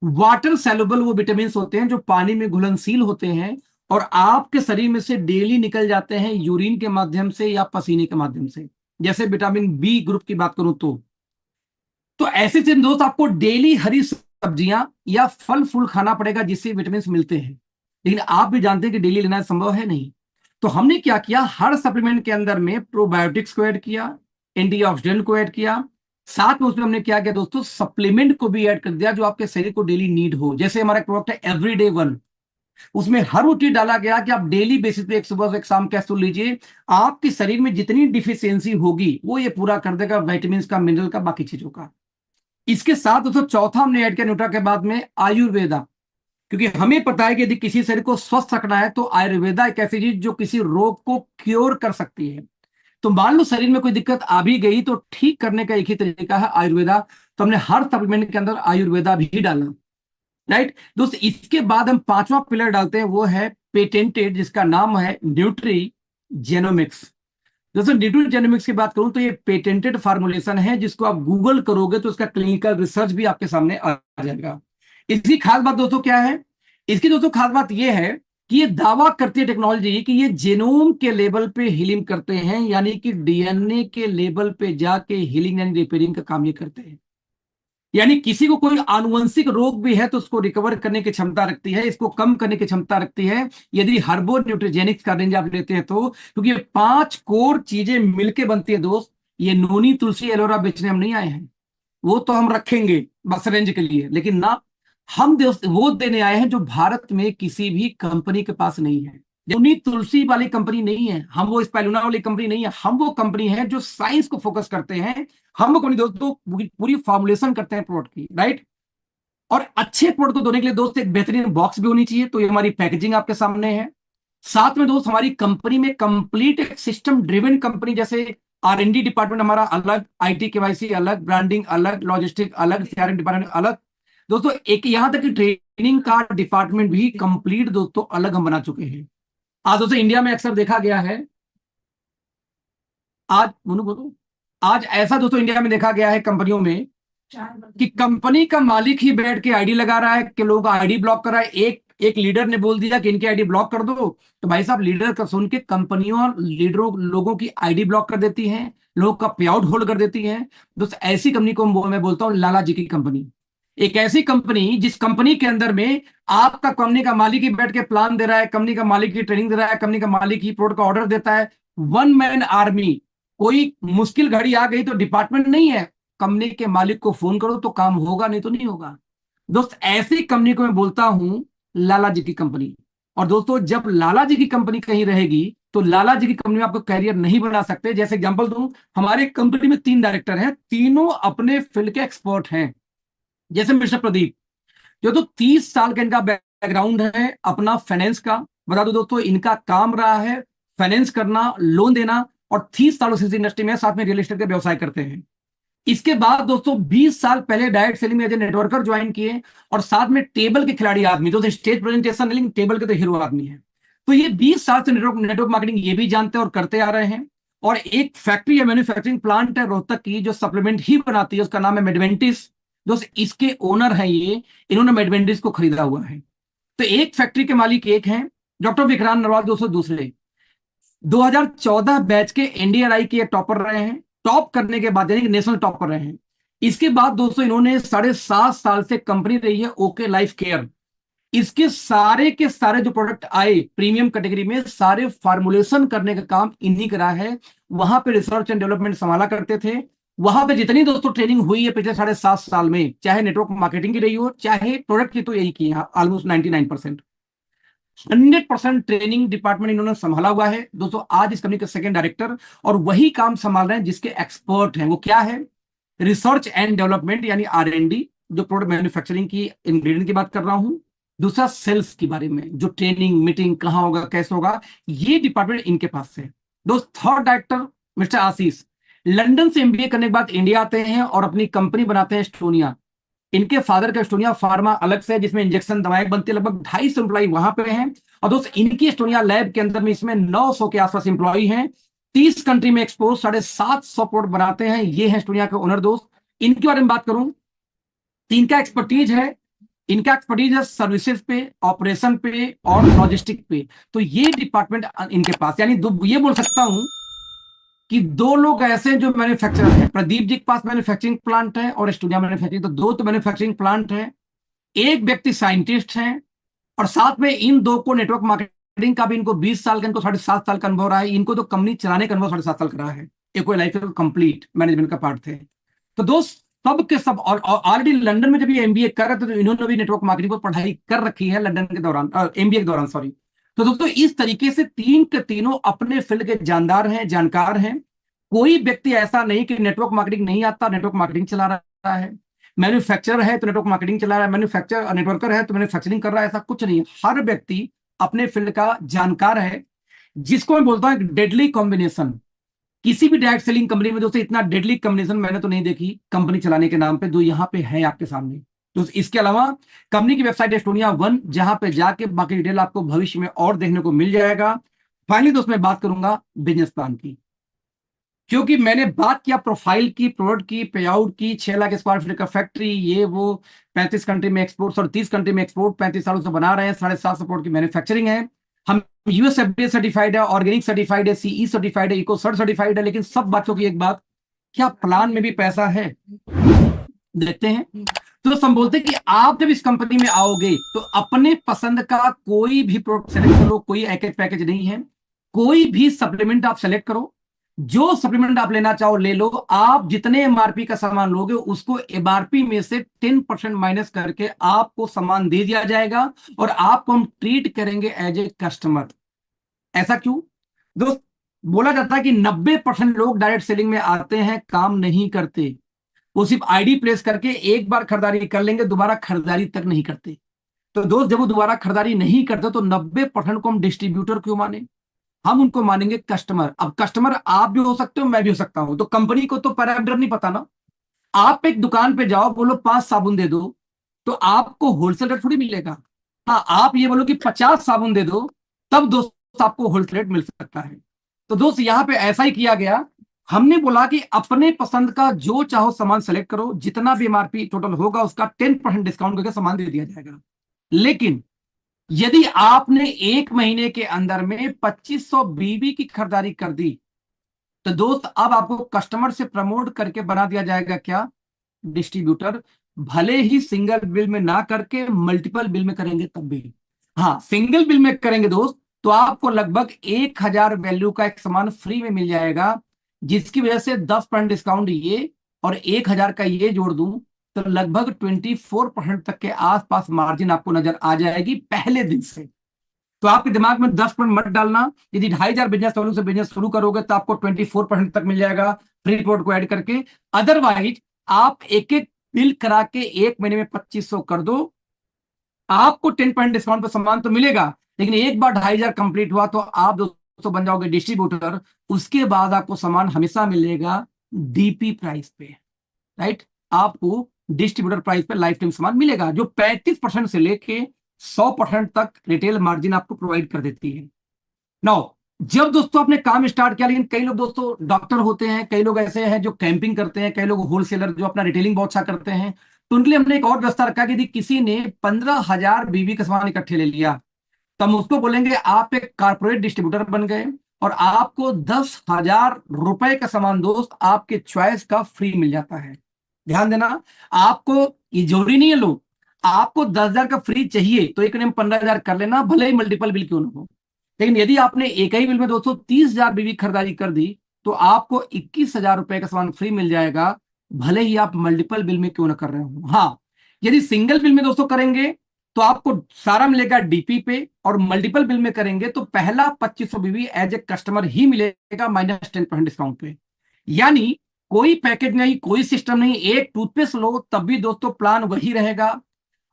वाटर सॉल्युबल वो विटामिन होते हैं जो पानी में घुलनशील होते हैं और आपके शरीर में से डेली निकल जाते हैं यूरिन के माध्यम से या पसीने के माध्यम से। जैसे विटामिन बी ग्रुप की बात करूं तो ऐसे से दोस्त आपको डेली हरी सब्जियां या फल फूल खाना पड़ेगा जिससे विटामिन मिलते हैं, लेकिन आप भी जानते हैं कि डेली लेना संभव है नहीं। तो हमने क्या किया, हर सप्लीमेंट के अंदर में प्रोबायोटिक्स को ऐड किया, एंटीऑक्सीडेंट को ऐड किया, साथ में उसमें हमने क्या किया दोस्तों, सप्लीमेंट को भी ऐड कर दिया जो आपके शरीर को डेली नीड हो। जैसे हमारा प्रोडक्ट है एवरीडे वन, उसमें हर वो चीज डाला गया कि आप डेली बेसिस पे एक सुबह से एक शाम कैप्सूल लीजिए, आपके शरीर में जितनी डिफिशियंसी होगी वो ये पूरा कर देगा, विटामिन का, मिनरल का, बाकी चीजों का। इसके साथ दोस्तों चौथा हमने ऐड किया न्यूट्रा के बाद में आयुर्वेदा, क्योंकि हमें पता है कि यदि किसी शरीर को स्वस्थ रखना है तो आयुर्वेदा एक ऐसी चीज जो किसी रोग को क्योर कर सकती है। तो मान लो शरीर में कोई दिक्कत आ भी गई तो ठीक करने का एक ही तरीका है आयुर्वेदा, तो हमने हर सप्लीमेंट के अंदर आयुर्वेदा भी डाला। राइट दोस्त, इसके बाद हम पांचवा पिलर डालते हैं, वो है पेटेंटेड, जिसका नाम है न्यूट्री जेनोमिक्स। दोस्तों न्यूट्री जेनोमिक्स की बात करूं तो ये पेटेंटेड फार्मुलेशन है, जिसको आप गूगल करोगे तो इसका क्लिनिकल रिसर्च भी आपके सामने आ जाएगा। इसकी खास बात दोस्तों क्या है, इसकी दोस्तों खास बात ये है कि ये दावा करती है टेक्नोलॉजी कि ये जेनोम के लेवल पे हीलिंग करते हैं, यानी कि डीएनए के लेवल पे जाके हीलिंग एंड रिपेयरिंग का काम ये करते हैं। यानी किसी को कोई आनुवंशिक रोग भी है तो उसको रिकवर करने की क्षमता रखती है, इसको कम करने की क्षमता रखती है यदि हर्बो न्यूट्रीजेनिक्स का रेंज आप लेते हैं तो, क्योंकि ये 5 कोर चीजें मिलके बनती है दोस्त। ये नोनी तुलसी एलोरा बेचने हम नहीं आए हैं, वो तो हम रखेंगे बस रेंज के लिए, लेकिन ना, हम दोस्त वो देने आए हैं जो भारत में किसी भी कंपनी के पास नहीं है। नोनी तुलसी वाली कंपनी नहीं है, हम वो स्पाइरुलिना वाली कंपनी नहीं है, हम वो कंपनी है जो साइंस को फोकस करते हैं। हम वो कंपनी दोस्तों पूरी फॉर्मुलेशन करते हैं प्रोडक्ट की, राइट। और अच्छे प्रोडक्ट को देने के लिए दोस्त एक बेहतरीन बॉक्स भी होनी चाहिए, तो ये हमारी पैकेजिंग आपके सामने है। साथ में दोस्त हमारी कंपनी में कंप्लीट एक सिस्टम ड्रिवन कंपनी, जैसे R&D डिपार्टमेंट हमारा अलग, IT KYC अलग, ब्रांडिंग अलग, लॉजिस्टिक अलग, CRM डिपार्टमेंट अलग। दोस्तों एक यहां तक कि ट्रेनिंग का डिपार्टमेंट भी कंप्लीट दोस्तों अलग हम बना चुके हैं। आज दोस्तों इंडिया में अक्सर देखा गया है, आज बोलो, आज ऐसा दोस्तों इंडिया में देखा गया है कंपनियों में कि कंपनी का मालिक ही बैठ के आईडी लगा रहा है कि लोगों का आईडी ब्लॉक कर रहा है। एक लीडर ने बोल दिया कि इनकी आईडी ब्लॉक कर दो, तो भाई साहब लीडर का सुन के कंपनियों और लीडरों लोगों की आईडी ब्लॉक कर देती हैं, लोगों का पे आउट होल्ड कर देती हैं। दोस्त ऐसी कंपनी को मैं बोलता हूं लाला जी की कंपनी। एक ऐसी कंपनी जिस कंपनी के अंदर में आपका कंपनी का मालिक ही बैठ के प्लान दे रहा है, कंपनी का मालिक ही ट्रेनिंग दे रहा है, कंपनी का मालिक ही प्रोडक्ट का ऑर्डर देता है। One man army. कोई मुश्किल घड़ी आ गई तो डिपार्टमेंट नहीं है, कंपनी के मालिक को फोन करो तो काम होगा, नहीं तो नहीं होगा। दोस्त ऐसी कंपनी को मैं बोलता हूं लाला जी की कंपनी। और दोस्तों जब लाला जी की कंपनी कहीं रहेगी तो लाला जी की कंपनी में आपको कैरियर नहीं बना सकते। जैसे एग्जांपल दूं, हमारे कंपनी में 3 डायरेक्टर हैं, तीनों अपने फील्ड के एक्सपर्ट हैं। जैसे मिस्टर प्रदीप, जो तो 30 साल का इनका बैकग्राउंड है अपना फाइनेंस का। बता दो दोस्तों, इनका काम रहा है फाइनेंस करना, लोन देना, और 30 सालों से इस इंडस्ट्री में साथ में रियल एस्टेट का व्यवसाय करते हैं। इसके बाद दोस्तों 20 साल पहले डायरेक्ट सेलिंग में एज ए नेटवर्कर ज्वाइन किए, और साथ में टेबल के खिलाड़ी आदमी, जो स्टेज प्रेजेंटेशन नहीं, टेबल के तो हीरो आदमी है। तो ये 20 साल से नेटवर्क नेटवर्क मार्केटिंग ये भी जानते हैं और करते आ रहे हैं। और एक फैक्ट्री है, मैन्युफैक्चरिंग प्लांट है रोहतक की, जो सप्लीमेंट ही बनाती है, उसका नाम है मेडवेंटिस। दोस्त इसके ओनर हैं ये, इन्होंने मेडवेंटिस को खरीदा हुआ है। तो एक फैक्ट्री के मालिक एक हैं। डॉक्टर विक्रांत नरवाल दोस्तों दूसरे, 2014 बैच के एनडीआरआई के टॉपर रहे हैं। टॉप करने के बाद यानी कि नेशनल टॉपर रहे हैं। इसके बाद दोस्तों इन्होंने 7.5 साल से कंपनी रही है ओके लाइफ केयर। इसके सारे के सारे जो प्रोडक्ट आए प्रीमियम कैटेगरी में, सारे फार्मुलेशन करने का काम इन्हीं करा है। वहां पे रिसर्च एंड डेवलपमेंट संभाला करते थे। वहां पे जितनी दोस्तों ट्रेनिंग हुई है पिछले 7.5 साल में, चाहे नेटवर्क मार्केटिंग की रही हो, चाहे प्रोडक्ट की, तो यही की है ऑलमोस्ट 99%। 100% ट्रेनिंग डिपार्टमेंट इन्होंने संभाला हुआ है दोस्तों। आज इस कंपनी के सेकंड डायरेक्टर, और वही काम संभाल रहे हैं जिसके एक्सपर्ट हैं। वो क्या है? रिसर्च एंड डेवलपमेंट यानी R&D, जो प्रोडक्ट मैन्युफैक्चरिंग की इंग्रेडिएंट की बात कर रहा हूं। दूसरा सेल्स के बारे में, जो ट्रेनिंग मीटिंग कहां होगा कैसे होगा, ये डिपार्टमेंट इनके पास है। दोस्त थर्ड डायरेक्टर मिस्टर आशीष, लंदन से MBA करने के बाद इंडिया आते हैं और अपनी कंपनी बनाते हैं एस्टोनिया। इनके फादर का एस्टोनिया फार्मा अलग से है, जिसमें इंजेक्शन दवाएं बनती है, लगभग 250 एम्प्लॉय वहां पे हैं। और दोस्त इनकी एस्टोनिया लैब के अंदर में इसमें 900 के आसपास एम्प्लॉय हैं। 30 कंट्री में एक्सपोज, 750 प्रोडक्ट बनाते हैं। ये है एस्टोनिया के ओनर दोस्त। इनके बारे में बात करूं तो इनका एक्सपर्टीज है सर्विसेज पे, ऑपरेशन पे और लॉजिस्टिक पे। तो ये डिपार्टमेंट इनके पास, यानी ये बोल सकता हूं कि 2 लोग ऐसे हैं जो मैन्युफैक्चरर हैं। प्रदीप जी के पास मैन्युफैक्चरिंग प्लांट है और स्टूडियो मैन्युफैक्चरिंग, तो 2 तो मैन्युफैक्चरिंग प्लांट है। एक व्यक्ति साइंटिस्ट है, और साथ में इन 2 को नेटवर्क मार्केटिंग का भी, इनको 20 साल का, इनको 7.5 साल का अनुभव रहा है। इनको तो कंपनी चलाने का अनुभव 7.5 साल का रहा है। एक कोई लाइफ कंप्लीट मैनेजमेंट का पार्ट थे। तो दोस्त सब के सब, और ऑलरेडी लंदन में जब ये MBA कर रहे थे तो इन्होंने भी नेटवर्क मार्केटिंग पर पढ़ाई कर रखी है लंदन के दौरान, MBA के दौरान, सॉरी। तो दोस्तों इस तरीके से 3 के तीनों अपने फील्ड के जानदार हैं, जानकार हैं। कोई व्यक्ति ऐसा नहीं कि नेटवर्क मार्केटिंग नहीं आता, नेटवर्क मार्केटिंग चला रहा है। मैन्युफैक्चरर है तो नेटवर्क मार्केटिंग चला रहा है, मैन्युफैक्चर नेटवर्कर है तो मैन्युफैक्चरिंग कर रहा है, ऐसा कुछ नहीं है। हर व्यक्ति अपने फील्ड का जानकार है, जिसको मैं बोलता हूं डेडली कॉम्बिनेशन। किसी भी डायरेक्ट सेलिंग कंपनी में दोस्तों इतना डेडली कॉम्बिनेशन मैंने तो नहीं देखी कंपनी चलाने के नाम पे, जो यहाँ पे है आपके सामने। तो इसके अलावा कंपनी की वेबसाइट एस्टोनिया 1, जहां पे जाके बाकी डिटेल आपको भविष्य में और देखने को मिल जाएगा। फाइनली दोस्त मैं बात करूंगा बिजनेस प्लान की, क्योंकि मैंने बात किया प्रोफाइल की, प्रोडक्ट की, पे आउट की, 6 लाख स्क्वायर फीट का फैक्ट्री, ये वो, 35 कंट्री में एक्सपोर्ट और 30 कंट्री में एक्सपोर्ट, 35 सालों से बना रहे हैं, 750 करोड़ की मैन्युफैक्चरिंग है। हम US FDA सर्टिफाइड है, ऑर्गेनिक सर्टिफाइड है, CE सर्टिफाइड है, इको सर्टिफाइड है। लेकिन सब बातों की एक बात, क्या प्लान में भी पैसा है? देखते हैं। तो हम बोलते हैं कि आप जब इस कंपनी में आओगे तो अपने पसंद का कोई भी प्रोडक्ट सेलेक्ट करो, कोई एक पैकेज नहीं है। कोई भी सप्लीमेंट आप सेलेक्ट करो, जो सप्लीमेंट आप लेना चाहो ले लो। आप जितने MRP का सामान लोगे उसको MRP में से 10% माइनस करके आपको सामान दे दिया जाएगा, और आपको हम ट्रीट करेंगे एज ए कस्टमर। ऐसा क्यों दोस्त? बोला जाता है कि 90% लोग डायरेक्ट सेलिंग में आते हैं, काम नहीं करते। वो सिर्फ ID प्लेस करके एक बार खरीदारी कर लेंगे, दोबारा खरीदारी तक नहीं करते। तो दोस्त जब वो दोबारा खरीदारी नहीं करते तो 90% को हम डिस्ट्रीब्यूटर क्यों माने? हम उनको मानेंगे कस्टमर। अब कस्टमर आप भी हो सकते हो, मैं भी हो सकता हूं। तो कंपनी को तो पैरामीटर नहीं पता ना। आप एक दुकान पे जाओ, बोलो 5 साबुन दे दो, तो आपको होलसेल रेट थोड़ी मिलेगा। हाँ, आप ये बोलो कि 50 साबुन दे दो, तब दोस्त आपको होलसेल रेट मिल सकता है। तो दोस्त यहां पे ऐसा ही किया गया। हमने बोला कि अपने पसंद का जो चाहो सामान सेलेक्ट करो, जितना भी MRP टोटल होगा उसका 10% डिस्काउंट करके सामान दे दिया जाएगा। लेकिन यदि आपने 1 महीने के अंदर में 2500 BB की खरीदारी कर दी, तो दोस्त अब आपको कस्टमर से प्रमोट करके बना दिया जाएगा क्या? डिस्ट्रीब्यूटर। भले ही सिंगल बिल में ना करके मल्टीपल बिल में करेंगे तब भी। हाँ, सिंगल बिल में करेंगे दोस्त तो आपको लगभग 1,000 वैल्यू का एक सामान फ्री में मिल जाएगा, जिसकी वजह से 10% डिस्काउंट ये और 1,000 का ये जोड़ दूं तो लगभग 24% तक के आसपास मार्जिन आपको नजर आ जाएगी पहले दिन से। तो आपके दिमाग में 10% मत डालना। यदि 2,500 बिजनेस वैल्यू से बिजनेस शुरू करोगे तो आपको 24% तक मिल जाएगा फ्री पोर्ट को ऐड करके। अदरवाइज आप एक एक बिल करा के एक महीने में 2,500 कर दो, आपको 10% डिस्काउंट पर सामान तो मिलेगा, लेकिन एक बार 2,500 कंप्लीट हुआ तो आप दोस्तों बन जाओगे डिस्ट्रीब्यूटर। उसके बाद आपको सामान हमेशा मिलेगा डीपी प्राइस पे, राइट। आपको डिस्ट्रीब्यूटर प्राइस पे लाइफ टाइम सामान मिलेगा, जो 35% से लेके 100% तक रिटेल मार्जिन आपको प्रोवाइड कर देती है। नाउ जब दोस्तों आपने काम स्टार्ट किया, लेकिन कई लोग दोस्तों डॉक्टर होते हैं, कई लोग ऐसे हैं जो कैंपिंग करते हैं, कई लोग होलसेलर जो अपना रिटेलिंग बहुत अच्छा करते हैं, तो उनके लिए हमने एक और व्यवस्था रखा कि यदि किसी ने 15,000 बीवी का सामान इकट्ठे ले लिया तो हम उसको बोलेंगे आप एक कारपोरेट डिस्ट्रीब्यूटर बन गए और आपको 10,000 रुपए का सामान दोस्त आपके चॉइस का फ्री मिल जाता है। ध्यान देना, आपको ये जरूरी नहीं है लोग, आपको 10,000 का फ्री चाहिए तो एक ने 15,000 कर लेना, भले ही मल्टीपल बिल क्यों ना हो। लेकिन यदि आपने एक ही बिल में दोस्तों 30,000 बीवी खरीदारी कर दी तो आपको 21,000 रुपए का सामान फ्री मिल जाएगा, भले ही आप मल्टीपल बिल में क्यों ना कर रहे हो। हाँ, यदि सिंगल बिल में दोस्तों करेंगे तो आपको सारा मिलेगा डीपी पे, और मल्टीपल बिल में करेंगे तो पहला 2,500 बीवी एज ए कस्टमर ही मिलेगा -10% डिस्काउंट पे। यानी कोई पैकेज नहीं, कोई सिस्टम नहीं, एक टूथपेस्ट लो तब भी दोस्तों प्लान वही रहेगा।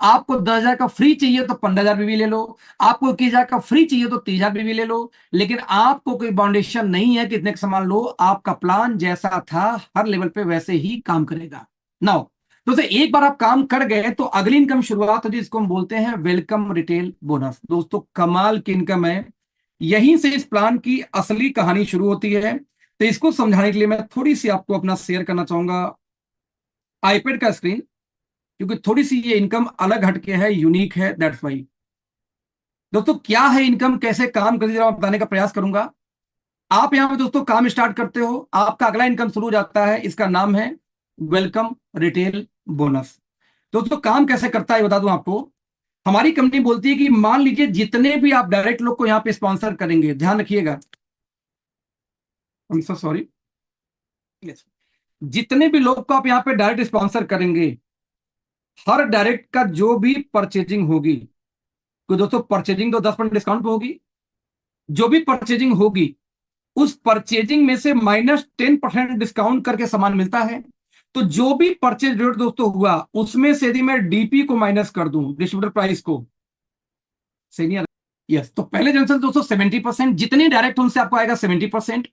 आपको 10,000 का फ्री चाहिए तो 15,000 बीवी ले लो, आपको 21,000 का फ्री चाहिए तो 30,000 बीवी ले लो, लेकिन आपको कोई बाउंडेशन नहीं है कितने का सामान लो, आपका प्लान जैसा था हर लेवल पे वैसे ही काम करेगा। नाउ दोस्तों एक बार आप काम कर गए तो अगली इनकम शुरुआत होती है, इसको हम बोलते हैं वेलकम रिटेल बोनस। दोस्तों कमाल की इनकम है, यहीं से इस प्लान की असली कहानी शुरू होती है। तो इसको समझाने के लिए मैं थोड़ी सी आपको अपना शेयर करना चाहूंगा आईपैड का स्क्रीन, क्योंकि थोड़ी सी ये इनकम अलग हटके है, यूनिक है, दैट्स वाई। दोस्तों क्या है इनकम, कैसे काम करती है, बताने का प्रयास करूंगा। आप यहां पे दोस्तों काम स्टार्ट करते हो, आपका अगला इनकम शुरू हो जाता है, इसका नाम है वेलकम रिटेल बोनस। दोस्तों काम कैसे करता है बता दूं आपको। हमारी कंपनी बोलती है कि मान लीजिए जितने भी आप डायरेक्ट लोग को यहां पे स्पॉन्सर करेंगे, ध्यान रखिएगा, आई एम सो सॉरी, जितने भी लोग को आप यहां पे डायरेक्ट स्पॉन्सर करेंगे, हर डायरेक्ट का जो भी परचेजिंग होगी, तो दोस्तों परचेजिंग तो 10% डिस्काउंट पे होगी, जो भी परचेजिंग होगी उस परचेजिंग में से -10% डिस्काउंट करके सामान मिलता है। तो जो भी परचेज रेट दोस्तों हुआ उसमें से यदि मैं डीपी को माइनस कर दूं, डिस्ट्रीब्यूटर प्राइस को, सही नहीं, यस, तो पहले जनरेशन दोस्तों 70%, जितनी डायरेक्ट उनसे आपको आएगा 70%,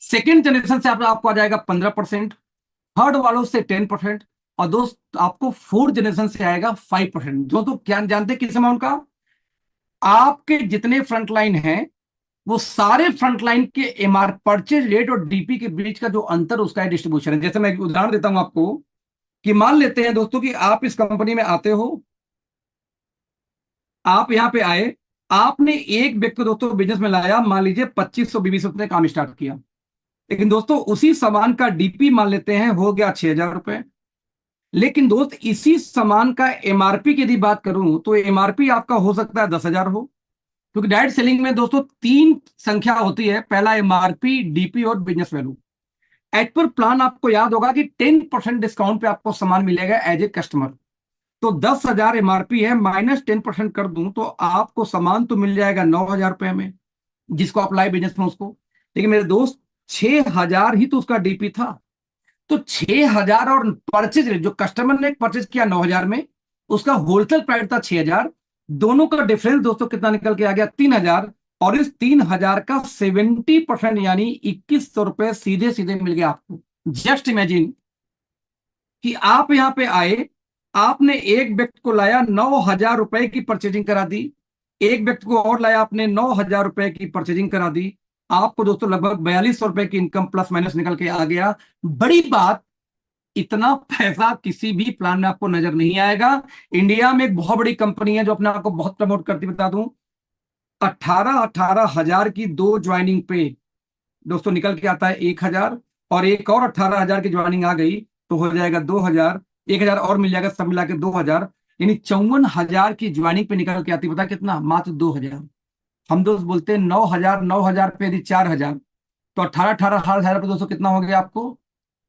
सेकेंड जनरेशन से आपको आ जाएगा 15%, थर्ड वालों से 10%, और दोस्त आपको फोर्थ जनरेशन से आएगा 5%। दोस्तों क्या जानते हैं किस अमाउंट का, आपके जितने फ्रंटलाइन हैं वो सारे फ्रंटलाइन के एमआर परचेज रेट और डीपी के बीच का जो अंतर उसका है डिस्ट्रीब्यूशन है। जैसे मैं एक उदाहरण देता हूं आपको कि मान लेते हैं दोस्तों कि आप इस कंपनी में आते हो, आप यहां पे आए, आपने एक व्यक्ति को दोस्तों बिजनेस में लाया, मान लीजिए 2,500 बीवी से काम स्टार्ट किया, लेकिन दोस्तों उसी सामान का डीपी मान लेते हैं हो गया 6,000 रुपए। लेकिन दोस्त इसी सामान का एमआरपी की यदि बात करूं तो एमआरपी आपका हो सकता है 10,000 हो, क्योंकि डायरेक्ट सेलिंग में दोस्तों तीन संख्या होती है, पहला एमआरपी, डीपी और business value. As per plan आपको याद होगा कि 10% डिस्काउंट पे आपको सामान मिलेगा एज ए कस्टमर। तो 10,000 एमआरपी है, -10% कर दूं तो आपको सामान तो मिल जाएगा 9,000 रुपए में, जिसको आप लाए बिजनेस में उसको। लेकिन मेरे दोस्त 6,000 ही तो उसका डीपी था, तो 6,000 और परचेज जो कस्टमर ने परचेज किया 9,000 में, उसका होलसेल प्राइस था 6,000, दोनों का डिफरेंस दोस्तों कितना निकल के आ गया 3,000, और इस 3,000 का 70% यानी 2,100 रुपए सीधे सीधे मिल गया आपको। जस्ट इमेजिन कि आप यहां पे आए, आपने एक व्यक्ति को लाया 9,000 रुपए की परचेजिंग करा दी, एक व्यक्ति को और लाया आपने 9,000 रुपए की परचेजिंग करा दी, आपको दोस्तों लगभग 4,200 रुपए की इनकम प्लस माइनस निकल के आ गया। बड़ी बात, इतना पैसा किसी भी प्लान में आपको नजर नहीं आएगा। इंडिया में एक बहुत बड़ी कंपनी है जो अपने आपको बहुत प्रमोट करती, बता दूं, 18,000 की दो ज्वाइनिंग पे दोस्तों निकल के आता है 1,000, और एक और 18,000 की ज्वाइनिंग आ गई तो हो जाएगा 2,000, 1,000 और मिल जाएगा, सब मिला के 2,000, यानी 54,000 की ज्वाइनिंग पे निकल के आती है। पता कितना? मात्र 2,000। हम दोस्त बोलते हैं 9,000, 9,000 पे यदि 4,000, तो 18,000 पे दोस्तों कितना हो गया आपको?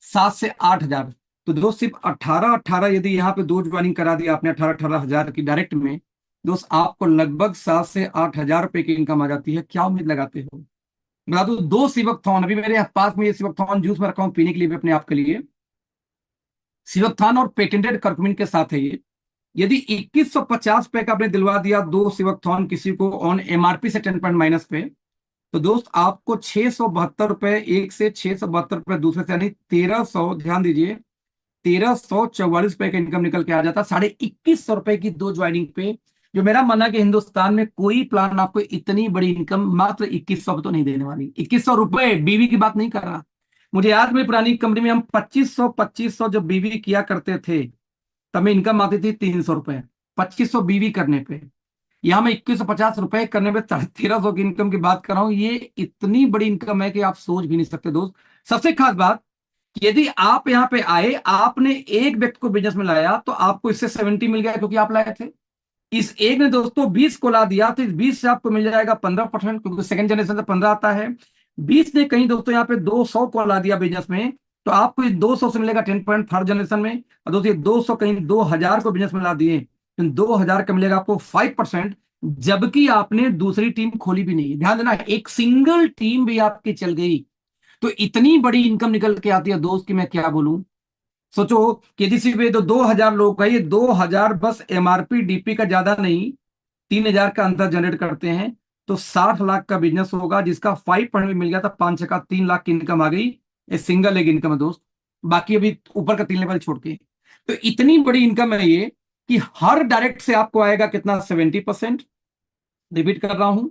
7 से 8,000। तो दोस्त सिर्फ 18 यदि यहाँ पे दो ज्वाइनिंग करा दिया आपने 18,000 की डायरेक्ट में, दोस्त आपको लगभग 7 से 8,000 रुपए की इनकम आ जाती है। क्या उम्मीद लगाते हो? बता दो, दो सिवकथॉन अभी मेरे पास में, ये सिवकथॉन जूस में रखा हूं पीने के लिए भी अपने आप के लिए। सिवकथॉन और पेटेंटेड कर्कुमिन के साथ है ये। यदि 2150 रुपए का आपने दिलवा दिया दो सिवकथॉन किसी को ऑन एमआरपी से 10 पॉइंट माइनस पे, तो दोस्त आपको 672 रुपए एक से, 672 रुपए दूसरे से, यानी 1300, ध्यान दीजिए, 1344 रुपए का इनकम निकल के आ जाता 2150 रुपए की दो ज्वाइनिंग पे। जो मेरा मानना है कि हिंदुस्तान में कोई प्लान आपको इतनी बड़ी इनकम मात्र 2100 पे तो नहीं देने वाली। 2100 रुपए, बीवी की बात नहीं कर रहा। मुझे याद, मेरी पुरानी कंपनी में हम 2500 जब बीवी किया करते थे, तब में इनकम आती थी 300 रुपए, 2500 बीवी करने पे। यहां मैं 2150 रुपए करने पे 1300 की इनकम की बात कर रहा हूं। ये इतनी बड़ी इनकम है कि आप सोच भी नहीं सकते दोस्त। सबसे खास बात, यदि आप यहां पे आए, आपने एक व्यक्ति को बिजनेस में लाया, तो आपको इससे 70 मिल गया क्योंकि आप लाए थे। इस एक ने दोस्तों 20 को ला दिया, तो इस 20 से आपको मिल जाएगा 15%, क्योंकि सेकंड जनरेशन से 15 आता है। 20 ने कहीं दोस्तों यहाँ पे 200 को ला दिया बिजनेस में, तो आपको इस 200 से मिलेगा 10 पॉइंट थर्ड जनरेशन में। और दोस्तों ये 200 कहीं 2,000 को बिजनेस में ला दिए, तो 2,000 का मिलेगा आपको 5%, जबकि आपने दूसरी टीम खोली भी नहीं। ध्यान देना, एक सिंगल टीम भी आपकी चल गई तो इतनी बड़ी इनकम निकल के आती है दोस्त, की मैं क्या बोलूं। सोचो कि यदि सिर्फ ये तो 2,000 लोग का, ये 2,000 बस एमआरपी डीपी का ज्यादा नहीं, 3,000 का अंतर जनरेट करते हैं, तो 60 लाख का बिजनेस होगा, जिसका 5% भी मिल गया था, 5 का 3 लाख की इनकम आ गई। ये सिंगल लेग इनकम है दोस्त, बाकी अभी ऊपर का 3 लेवल छोड़ के। तो इतनी बड़ी इनकम है ये कि हर डायरेक्ट से आपको आएगा कितना? 70%। रिपीट कर रहा हूं,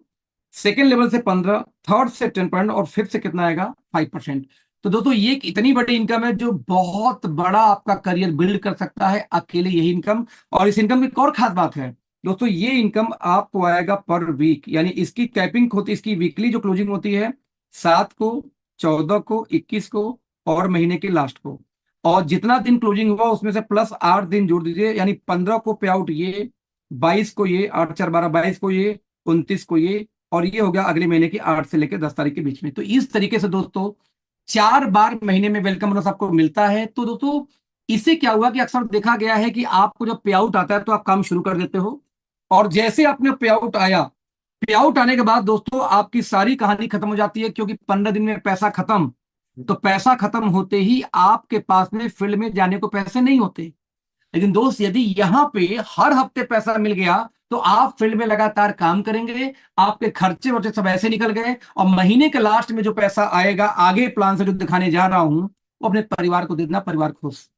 सेकेंड लेवल से 15, थर्ड से 10 पॉइंट, और फिफ्थ से कितना आएगा? 5%। तो दोस्तों ये एक इतनी बड़ी इनकम है जो बहुत बड़ा आपका करियर बिल्ड कर सकता है अकेले, यही इनकम। और इस इनकम की एक और खास बात है दोस्तों, ये इनकम आपको आएगा पर वीक, यानी इसकी कैपिंग होती है, इसकी वीकली जो क्लोजिंग होती है 7 को, 14 को, 21 को, और महीने के लास्ट को। और जितना दिन क्लोजिंग हुआ उसमें से प्लस 8 दिन जोड़ दीजिए, यानी 15 को पे आउट ये, 22 को ये, 8 4 12, 22 को ये, 29 को ये, और ये हो गया अगले महीने की 8 से लेकर 10 तारीख के बीच में। तो इस तरीके से दोस्तों 4 बार महीने में वेलकम बोनस आपको मिलता है। तो दोस्तों इससे क्या हुआ कि अक्सर देखा गया है कि आपको जब पे आउट आता है तो आप काम शुरू कर देते हो, और जैसे आपने पे आउट आया, पे आउट आने के बाद दोस्तों आपकी सारी कहानी खत्म हो जाती है, क्योंकि 15 दिन में पैसा खत्म। तो पैसा खत्म होते ही आपके पास में फील्ड में जाने को पैसे नहीं होते। लेकिन दोस्त यदि यहां पे हर हफ्ते पैसा मिल गया, तो आप फील्ड में लगातार काम करेंगे, आपके खर्चे वर्चे सब ऐसे निकल गए, और महीने के लास्ट में जो पैसा आएगा आगे प्लान से जो दिखाने जा रहा हूं, वो अपने परिवार को देना, परिवार खुश।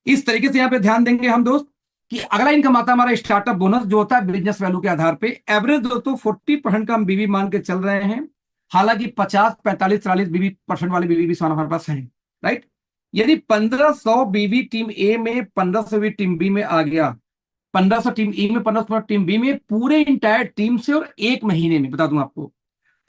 इस तरीके से यहां पे ध्यान देंगे हम दोस्त कि अगला इनकम आता है हमारा स्टार्टअप बोनस, जो होता है बिजनेस वैल्यू के आधार पे। एवरेज दोस्तों 40% का हम बीवी मान के चल रहे हैं, हालांकि 50, 45, 43 बीवी परसेंट वाली बीवी भी हमारे पास है, राइट। यदि 1500 बीवी टीम ए में, 1500 भी टीम बी में आ गया, 1500 टीम ई में, 1500 टीम बी में, पूरे इंटायर टीम से, और एक महीने में बता दूं आपको,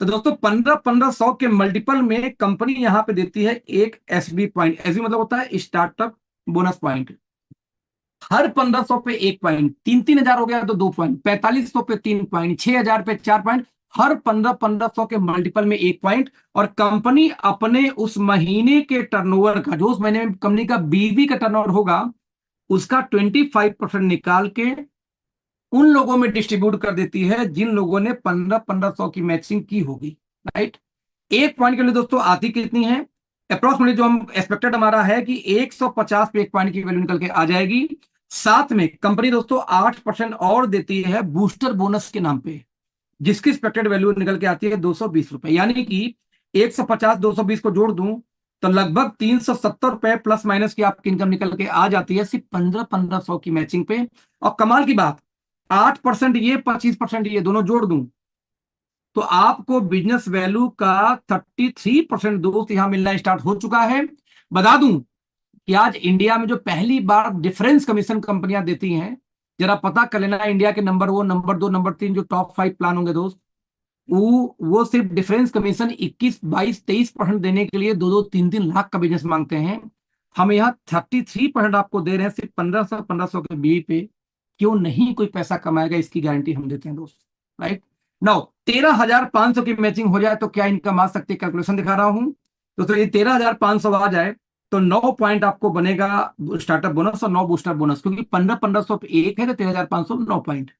तो दोस्तों 1500 के मल्टीपल में कंपनी यहां पे देती है एक एसबी पॉइंट। एसबी मतलब होता है स्टार्टअप बोनस पॉइंट। हर 1500 पे 1 पॉइंट, 3 3 हजार हो गया तो 2 पॉइंट, 4500 पे 3 पॉइंट, 6,000 पे 4 पॉइंट, हर 1500 के मल्टीपल में 1 पॉइंट। और कंपनी अपने उस महीने के टर्नओवर का, जो उस महीने में कंपनी का बीवी का टर्नओवर होगा, उसका 25% निकाल के उन लोगों में डिस्ट्रीब्यूट कर देती है जिन लोगों ने 1500 की मैचिंग की होगी, राइट। 1 पॉइंट के लिए दोस्तों आती कितनी है? अप्रोक्सीमेटली जो हम एक्सपेक्टेड हमारा है कि 150 पे 1 पॉइंट की वैल्यू निकल के आ जाएगी। साथ में कंपनी दोस्तों 8% और देती है बूस्टर बोनस के नाम पे, जिसकी एक्सपेक्टेड वैल्यू निकल के आती है 220 रुपए। यानी कि 150 220 को जोड़ दूं तो लगभग 370 रुपए प्लस माइनस की आपकी इनकम निकल के आ जाती है सिर्फ 1500 की मैचिंग पे। और कमाल की बात, 8% ये, 25% ये, दोनों जोड़ दूं तो आपको बिजनेस वैल्यू का 33% दोस्त यहां मिलना स्टार्ट हो चुका है। बता दूं कि आज इंडिया में जो पहली बार डिफरेंस कमीशन कंपनियां देती हैं, जरा पता कर लेना, इंडिया के नंबर 1, नंबर 2, नंबर 3 जो टॉप 5 प्लान होंगे दोस्त, वो सिर्फ डिफरेंस कमीशन 21, 22, 23% देने के लिए 2 2, 3 3 लाख का बिजनेस मांगते हैं। हम यहाँ 33% आपको दे रहे हैं सिर्फ 1500 के बीवी पे। क्यों नहीं कोई पैसा कमाएगा, इसकी गारंटी हम देते हैं दोस्त। राइट नाउ 13,500 की मैचिंग हो जाए तो क्या इनकम आ सकती है, कैलकुलेशन दिखा रहा हूं दोस्तों। ये 13,500 आ जाए तो 9 पॉइंट आपको बनेगा स्टार्टअप बोनस और 9 बूस्टर बोनस, क्योंकि 1500 पे एक है तो 13,500 9 पॉइंट।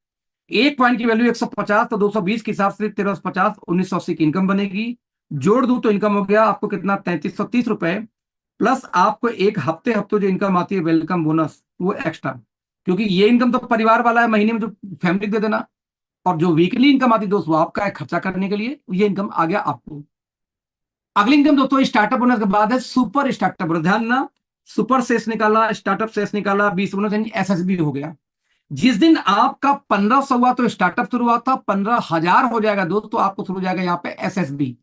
एक पॉइंट की वैल्यू 150, तो 220 के हिसाब से 1350 1980 की इनकम बनेगी। जोड़ दूं तो इनकम हो गया आपको कितना, 3330 रुपए। प्लस आपको एक हफ्ते हफ्ते जो इनकम आती है वेलकम बोनस वो एक्स्ट्रा, क्योंकि ये इनकम तो परिवार वाला है, महीने में जो फैमिली दे देना। और जो वीकली इनकम आती है दोस्तों वो आपका है खर्चा करने के लिए, ये इनकम आ गया आपको। अगली इनकम दोस्तों स्टार्टअप बोनस के बाद है सुपर स्टार्टअप बोनस। ध्यान ना, सुपर सेस निकाला, स्टार्टअप सेस निकाला, 20 बोनस यानी एसएसबी हो गया। जिस दिन आपका 1500 हुआ तो स्टार्टअप शुरू हुआ था, 15,000 हो जाएगा दोस्तों तो आपको शुरू हो जाएगा यहाँ पे एसएसबी।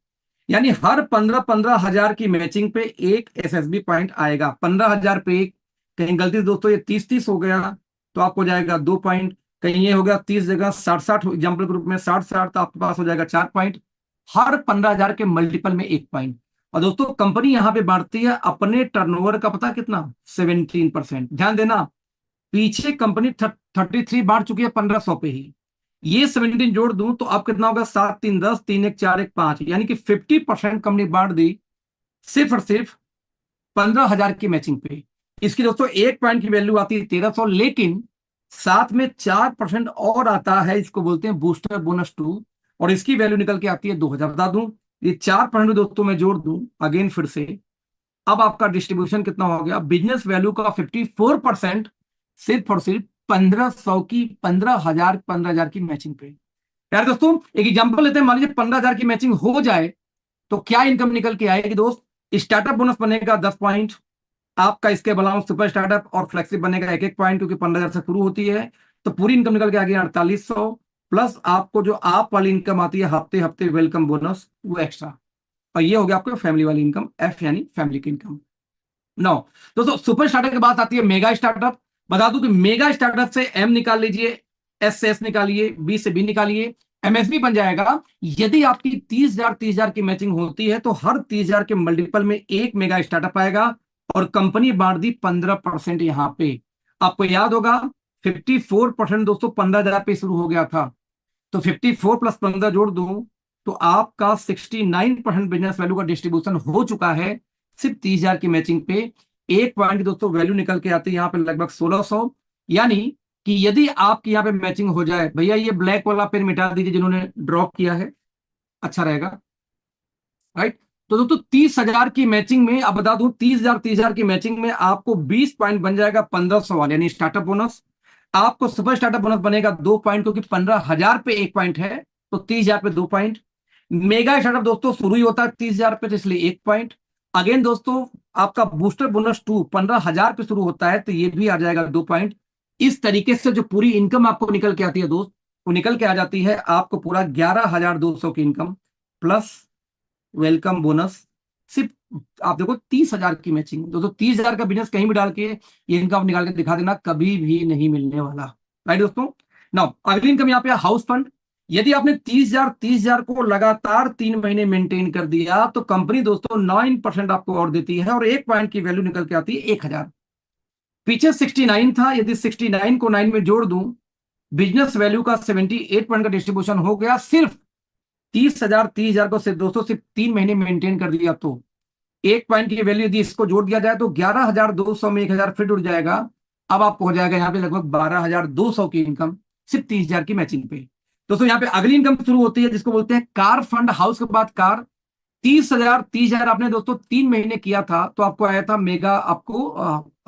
यानी हर 15,000 की मैचिंग पे एक एसएसबी पॉइंट आएगा। 15,000 पे एक, कहीं गलती से दोस्तों ये 30-30 हो गया तो आपको हो जाएगा 2 पॉइंट। कहीं ये हो गया 30 जगह 60-60, एग्जाम्पल ग्रुप में 60-60 तो आपके पास हो जाएगा 4 पॉइंट। हर 15,000 के मल्टीपल में 1 पॉइंट। और दोस्तों कंपनी यहां पे बांटती है अपने टर्नओवर का, पता कितना, 17%। ध्यान देना, पीछे कंपनी 33 बांट चुकी है 1500 पे ही। ये 17 जोड़ दूं तो आप कितना होगा, 7 3 10, 3 1 4 1 5, यानी कि 50% कंपनी बांट दी सिर्फ और सिर्फ 15,000 की मैचिंग पे। इसकी दोस्तों एक पॉइंट की वैल्यू आती है 1300, लेकिन साथ में 4% और आता है, इसको बोलते हैं बूस्टर बोनस 2, और इसकी वैल्यू निकल के आती है 2,000। बता दूं ये 4% दोस्तों मैं जोड़ दूं अगेन फिर से, अब आपका डिस्ट्रीब्यूशन कितना हो गया, बिजनेस वैल्यू का 54% सिर्फ और सिर्फ 1500 की, 15,000 की मैचिंग पे। यार दोस्तों एक एग्जांपल लेते हैं, मान लीजिए 15,000 की मैचिंग हो जाए तो क्या इनकम निकल के आएगी दोस्त। स्टार्टअप बोनस बनेगा 10 पॉइंट आपका, इसके अलावा सुपर स्टार्टअप और फ्लेक्सिब बनेगा 1-1 पॉइंट, क्योंकि 15,000 से शुरू होती है। तो पूरी इनकम निकल के आ गई 4800, प्लस आपको जो आप वाली इनकम आती है हफ्ते हफ्ते वेलकम बोनस वो एक्स्ट्रा। और ये हो गया आपको फैमिली वाली इनकम, एफ यानी फैमिली की इनकम। नो दोस्तों सुपर स्टार्टअप के बाद आती है मेगा स्टार्टअप। बता दूं कि मेगा स्टार्टअप से एम निकाल लीजिए, एस से एस निकालिए, बी से बी निकालिए, एमएसबी बन जाएगा। यदि आपकी 30,000 की मैचिंग होती है तो हर 30,000 के मल्टीपल में एक मेगा स्टार्टअप आएगा, और कंपनी बांट दी 15% यहां पे। आपको याद होगा 54% दोस्तों 15,000 पे शुरू हो गया था, तो 54 प्लस 15 जोड़ दूं तो आपका 69% बिजनेस वैल्यू का डिस्ट्रीब्यूशन हो चुका है सिर्फ 30,000 की मैचिंग पे। एक पॉइंट की दोस्तों वैल्यू निकल के आती है यहाँ पे लगभग 1600। यानी कि यदि आपकी यहाँ पे मैचिंग हो जाए, भैया ये ब्लैक वाला पेन मिटा दीजिए जिन्होंने ड्रॉप किया है, अच्छा रहेगा। राइट, तो दोस्तों 30,000 की मैचिंग में, अब बता दूं 30,000 की मैचिंग में आपको 20 पॉइंट बन जाएगा 1500 वाले यानी स्टार्टअप बोनस। आपको सुपर स्टार्टअप बोनस बनेगा 2 पॉइंट, क्योंकि 15,000 पे 1 पॉइंट है तो 30,000 पे 2 पॉइंट। मेगा स्टार्टअप दोस्तों शुरू ही होता है 30,000 पे, तो इसलिए 1 पॉइंट। अगेन दोस्तों आपका बूस्टर बोनस 2 15,000 पे शुरू होता है तो ये भी आ जाएगा 2 पॉइंट। इस तरीके से जो पूरी इनकम आपको निकल के आती है दोस्त, वो निकल के आ जाती है आपको पूरा 11,200 की इनकम प्लस वेलकम बोनस। सिर्फ आप देखो 30,000 की मैचिंग, दोस्तों 30,000 का बिजनेस कहीं भी डाल के ये इनकम निकाल के दिखा देना, कभी भी नहीं मिलने वाला। राइट दोस्तों, नाउ अगली इनकम यहाँ पे हाउस फंड। यदि आपने 30,000 को लगातार 3 महीने मेंटेन कर दिया तो कंपनी दोस्तों 9% आपको और देती है, और एक पॉइंट की वैल्यू निकल के आती है 1,000। पीछे 69 था, यदि 69 को 9 में जोड़ दूं, बिजनेस वैल्यू का 78 पॉइंट का डिस्ट्रीब्यूशन हो गया। सिर्फ 30,000 को सिर्फ दोस्तों सिर्फ 3 महीने मेंटेन कर दिया तो एक पॉइंट की वैल्यू यदि इसको जोड़ दिया जाए तो 11,200 में 1,000 फिर उड़ जाएगा। अब आपको हो जाएगा यहाँ पे लगभग 12,200 की इनकम सिर्फ 30,000 की मैचिंग पे। दोस्तों यहाँ पे अगली इनकम शुरू होती है जिसको बोलते हैं कार फंड हाउस के बाद कार। 30,000 आपने दोस्तों 3 महीने किया था तो आपको आया था मेगा आपको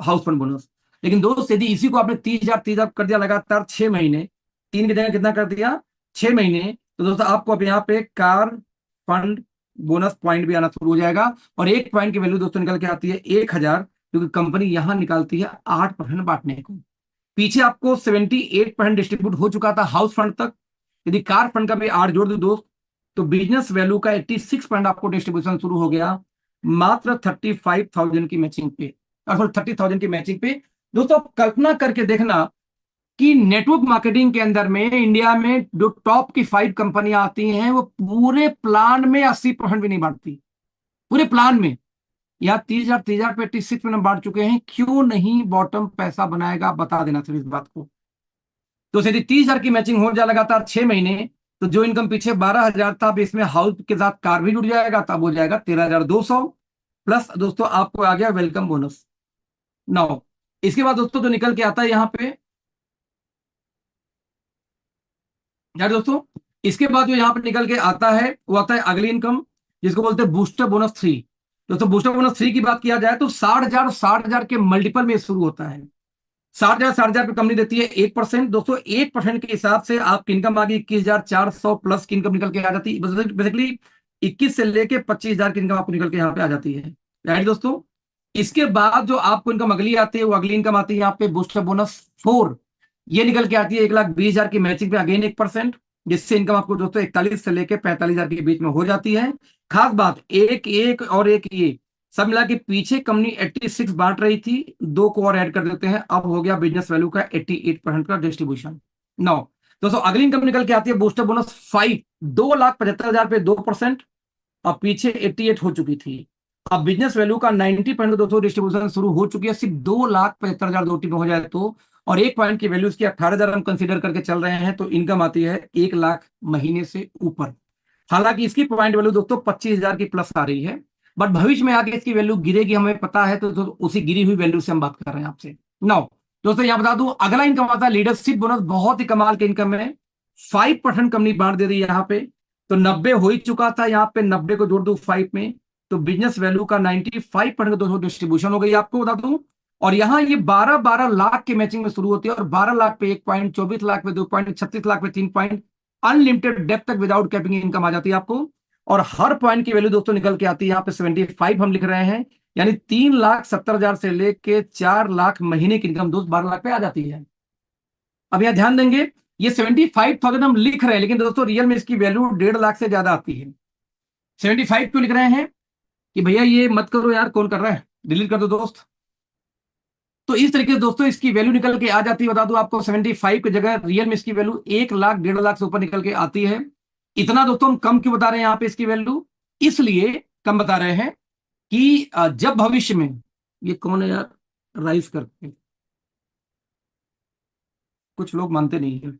हाउस फंड बोनस। लेकिन दोस्त यदि इसी को आपने 30,000 कर दिया लगातार 6 महीने, 3 की जगह कितना कर दिया 6 महीने, तो दोस्तों आपको अब यहाँ पे कार फंड बोनस पॉइंट भी आना शुरू हो जाएगा। और एक पॉइंट की वैल्यू दोस्तों निकल के आती है 1,000, क्योंकि कंपनी यहां निकालती है 8% बांटने को। पीछे आपको 78% डिस्ट्रीब्यूट हो चुका था हाउस फंड तक। यदि कार फंड का भी 8 जोड़ दो दोस्त तो बिजनेस वैल्यू का 86% आपको डिस्ट्रीब्यूशन शुरू हो गया मात्र 35,000 की मैचिंग पे, और 30,000 की मैचिंग पे। दोस्तों कल्पना करके देखना कि नेटवर्क मार्केटिंग के अंदर में इंडिया में जो टॉप की 5 कंपनियां आती हैं वो पूरे प्लान में 80% भी नहीं बांटती, पूरे प्लान में। या 30,000 पे 86 में हम बांट चुके हैं, क्यों नहीं बॉटम पैसा बनाएगा, बता देना सिर्फ इस बात को। तो यदि 30,000 की मैचिंग हो जाए लगातार 6 महीने, तो जो इनकम पीछे 12,000 था, अब इसमें हाउस के साथ कार भी जुड़ जाएगा, तब हो जाएगा 13,200 प्लस दोस्तों आपको आ गया वेलकम बोनस। नाउ इसके बाद दोस्तों जो निकल के आता है यहाँ पे यार दोस्तों, इसके बाद जो यहाँ पे निकल के आता है वो आता है अगली इनकम, जिसको बोलते हैं बूस्टर बोनस 3। दोस्तों बूस्टर बोनस 3 की बात किया जाए तो 60,000 के मल्टीपल में शुरू होता है। 60,000 पे कंपनी देती है 1%। दोस्तों 1% के हिसाब से आपकी इनकम आ गई 21,400 प्लस की इनकम निकल के आ जाती है। बेसिकली 21 से लेके 25,000 की इनकम आपको निकल के यहाँ पे आ जाती है, राइट दोस्तों। इसके बाद जो आपको इनकम अगली आती है, वो अगली इनकम आती है यहाँ पे बूस्टर बोनस 4। ये निकल के आती है 1,20,000 की मैचिंग पे अगेन 1%, जिससे इनकम आपको दोस्तों 41 से लेके 45,000 के बीच में हो जाती है। खास बात एक एक और एक ये सब मिला के पीछे कंपनी 86 बांट रही थी, 2 को और ऐड कर देते हैं, अब हो गया बिजनेस वैल्यू का 88% का डिस्ट्रीब्यूशन। नौ दोस्तों अगली इनकम निकल के आती है बूस्टर बोनस 5, 2,75,000 पे 2%, और पीछे 88 हो चुकी थी। अब बिजनेस वैल्यू का 90% का दोस्तों डिस्ट्रीब्यूशन शुरू हो चुकी है, सिर्फ 2,75,000 दो टी में हो जाए तो, और 1 पॉइंट की वैल्यू इसकी 18,000 हम कंसीडर करके चल रहे हैं, तो इनकम आती है 1 लाख महीने से ऊपर। हालांकि इसकी पॉइंट वैल्यू दोस्तों 25,000 की प्लस आ रही है, बट भविष्य में आगे इसकी वैल्यू गिरेगी हमें पता है, तो उसी गिरी हुई वैल्यू से हम बात कर रहे हैं आपसे। नाउ दोस्तों यहां बता दूं अगला इनकम आता है लीडरशिप बोनस, बहुत ही कमाल के इनकम है। 5% कंपनी बांट दे रही है यहाँ पे, तो 90 हो ही चुका था, यहाँ पे 90 को जोड़ दू 5 में, तो बिजनेस वैल्यू का 95% का दोस्तों डिस्ट्रीब्यूशन हो गई आपको बता दूं। और यहाँ ये 12-12 लाख के मैचिंग में शुरू होती है, और 12 लाख पे 1 पॉइंट, 24 लाख पे 2 पॉइंट, 36 लाख पे 3 पॉइंट, अनलिमिटेड डेप्थ तक विदाउट कैपिंग इनकम आ जाती है आपको। और हर पॉइंट की वैल्यू दोस्तों निकल के आती है यहाँ पे 75 हम लिख रहे हैं, यानी 3,70,000 से लेके 4 लाख महीने की इनकम दोस्त 12 लाख पे आ जाती है। अब यहाँ ध्यान देंगे, ये 75,000 हम लिख रहे हैं, लेकिन दोस्तों रियल में इसकी वैल्यू 1.5 लाख से ज्यादा आती है। 75 क्यों लिख रहे हैं कि भैया ये मत करो यार, कौन कर रहा है, डिलीट कर दो दोस्त। तो इस तरीके से दोस्तों इसकी वैल्यू निकल के आ जाती है, बता दूं आपको 75 की जगह रियल में इसकी वैल्यू 1 लाख 1.5 लाख से ऊपर निकल के आती है। इतना दोस्तों हम कम क्यों बता रहे हैं यहाँ पे इसकी वैल्यू, इसलिए कम बता रहे हैं कि जब भविष्य में, ये कौन है यार राइज करते, कुछ लोग मानते नहीं है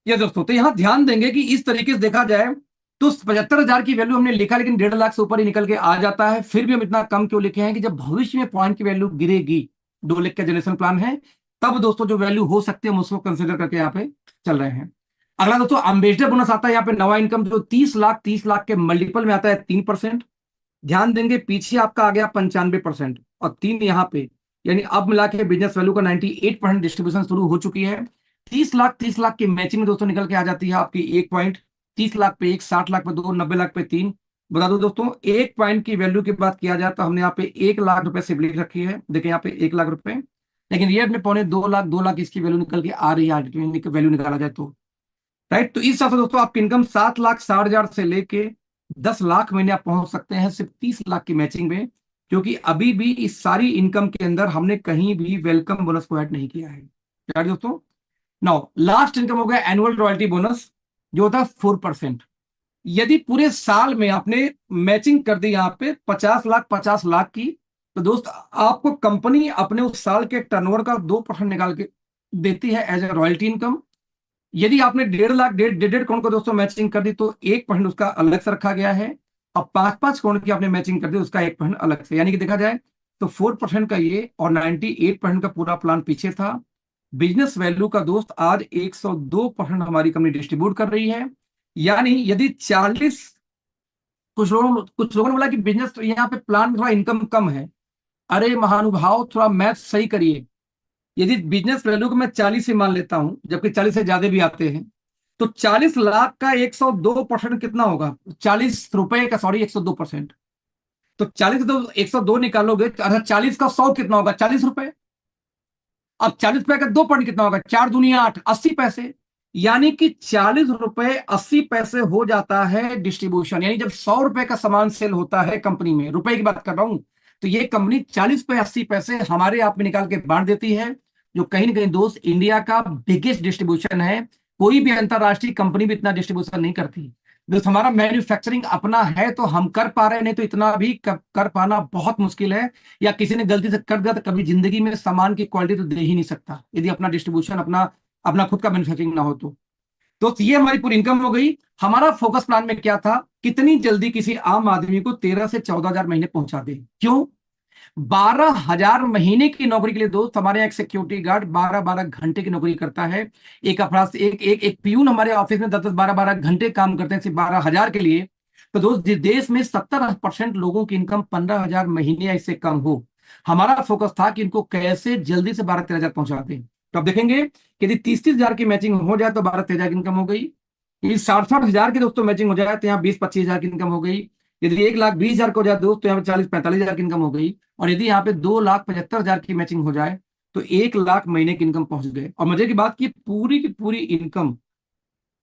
ये दोस्तों। तो यहां ध्यान देंगे कि इस तरीके से देखा जाए तो 75,000 की वैल्यू हमने लिखा, लेकिन 1.5 लाख से ऊपर ही निकल के आ जाता है। फिर भी हम इतना कम क्यों लिखे हैं कि जब भविष्य में पॉइंट की वैल्यू गिरेगी, 2 लाख का जनरेशन प्लान है, तब दोस्तों जो वैल्यू हो सकती है हम उसको कंसिडर करके यहाँ पे चल रहे हैं। अगला दोस्तों एम्बेसडर बोनस आता है यहाँ पे नवा इनकम, जो 30 लाख के मल्टीपल में आता है 3%। ध्यान देंगे पीछे आपका आ गया 95% और 3 यहाँ पे, यानी अब मिला के बिजनेस वैल्यू का 98% डिस्ट्रीब्यूशन शुरू हो चुकी है। 30 लाख की मैचिंग में दोस्तों निकल के आ जाती है आपकी 1 पॉइंट, 30 लाख पे 1, 60 लाख पे 2, 90 लाख पे 3। बता दो दोस्तों 1 पॉइंट की वैल्यू की बात किया जाए तो हमने यहाँ पे 1 लाख रुपए से लिख रखी है, देखिए यहाँ पे 1 लाख रुपए, लेकिन रियल में 2.25 लाख, 2 लाख इसकी वैल्यू निकल के आ रही है वैल्यू निकाला जाए तो, राइट। तो इस हिसाब से दोस्तों आपकी इनकम 7,60,000 से लेके 10 लाख महीने आप पहुंच सकते हैं सिर्फ 30 लाख की मैचिंग में, क्योंकि अभी भी इस सारी इनकम के अंदर हमने कहीं भी वेलकम बोनस को ऐड नहीं किया है, राइट दोस्तों। नाउ लास्ट इनकम हो गया एनुअल रॉयल्टी बोनस, जो होता है 4%। यदि पूरे साल में आपने मैचिंग कर दी यहाँ पे 50 लाख 50 लाख की, तो दोस्त आपको कंपनी अपने उस साल के टर्नओवर का 2% निकाल के देती है एज ए रॉयल्टी इनकम। यदि आपने 1.5 लाख 1.5 करोड़ को दोस्तों मैचिंग कर दी तो 1% उसका अलग से रखा गया है। अब 5-5 करोड़ की आपने मैचिंग कर दी उसका 1% अलग से, यानी कि देखा जाए तो 4% का ये और 98% का पूरा प्लान पीछे था। बिजनेस वैल्यू का दोस्त आज 102% हमारी कंपनी डिस्ट्रीब्यूट कर रही है। यानी यदि 40, कुछ लोगों ने बोला कि बिजनेस तो यहाँ पे प्लान में थोड़ा इनकम कम है, अरे महानुभाव थोड़ा मैथ सही करिए। यदि बिजनेस वैल्यू को मैं 40 से मान लेता हूं, जबकि 40 से ज्यादा भी आते हैं, तो 40 लाख का 102% कितना होगा, 40 रुपए का, सॉरी 102%। तो 40 तो 102 निकालोगे, अच्छा 40 का 100 कितना होगा, 40 रुपए। अब 40 रुपए का 2 पॉइंट कितना होगा, 4 दूनी 8, 80 पैसे। यानी कि 40 रुपए 80 पैसे हो जाता है डिस्ट्रीब्यूशन। यानी जब 100 रुपए का सामान सेल होता है कंपनी में, रुपए की बात कर रहा हूं, तो ये कंपनी 40 पे 80 पैसे हमारे आप में निकाल के बांट देती है, जो कहीं ना कहीं दोस्त इंडिया का बिगेस्ट डिस्ट्रीब्यूशन है। कोई भी अंतरराष्ट्रीय कंपनी भी इतना डिस्ट्रीब्यूशन नहीं करती। दोस्त हमारा मैन्युफैक्चरिंग अपना है तो हम कर पा रहे हैं, नहीं तो इतना भी कर पाना बहुत मुश्किल है। या किसी ने गलती से कर दिया तो कभी जिंदगी में सामान की क्वालिटी तो दे ही नहीं सकता, यदि अपना डिस्ट्रीब्यूशन, अपना अपना खुद का मैन्युफैक्चरिंग ना हो तो ये हमारी पूरी इनकम हो गई। हमारा फोकस प्लान में क्या था, कितनी जल्दी किसी आम आदमी को 13 से 14 हजार महीने पहुंचा दे। क्यों? 12 हजार महीने की नौकरी के लिए दोस्त, हमारे यहाँ एक सिक्योरिटी गार्ड 12 12 घंटे की नौकरी करता है। एक अपराध एक एक एक प्यून हमारे ऑफिस में 10 10 12 12 घंटे काम करते हैं सिर्फ 12 हजार के लिए। तो दोस्त जिस देश में 70% लोगों की इनकम 15 हजार महीने या इससे कम हो, हमारा फोकस था कि इनको कैसे जल्दी से 12 13 हजार पहुंचा दें। तो आप देखेंगे कि यदि 30 30 हजार की मैचिंग हो जाए तो 12 13 हजार की इनकम हो गई। यदि 60 60 हजार की दोस्तों मैचिंग हो जाए तो यहाँ 20 25 हजार की इनकम हो गई। यदि 1 लाख 20 हजार को हो जाए दोस्त तो यहाँ पे 40 45 हजार की इनकम हो गई। और यदि यहाँ पे 2 लाख 75 हजार की मैचिंग हो जाए तो 1 लाख महीने की इनकम पहुंच गए। और मजे की बात की पूरी इनकम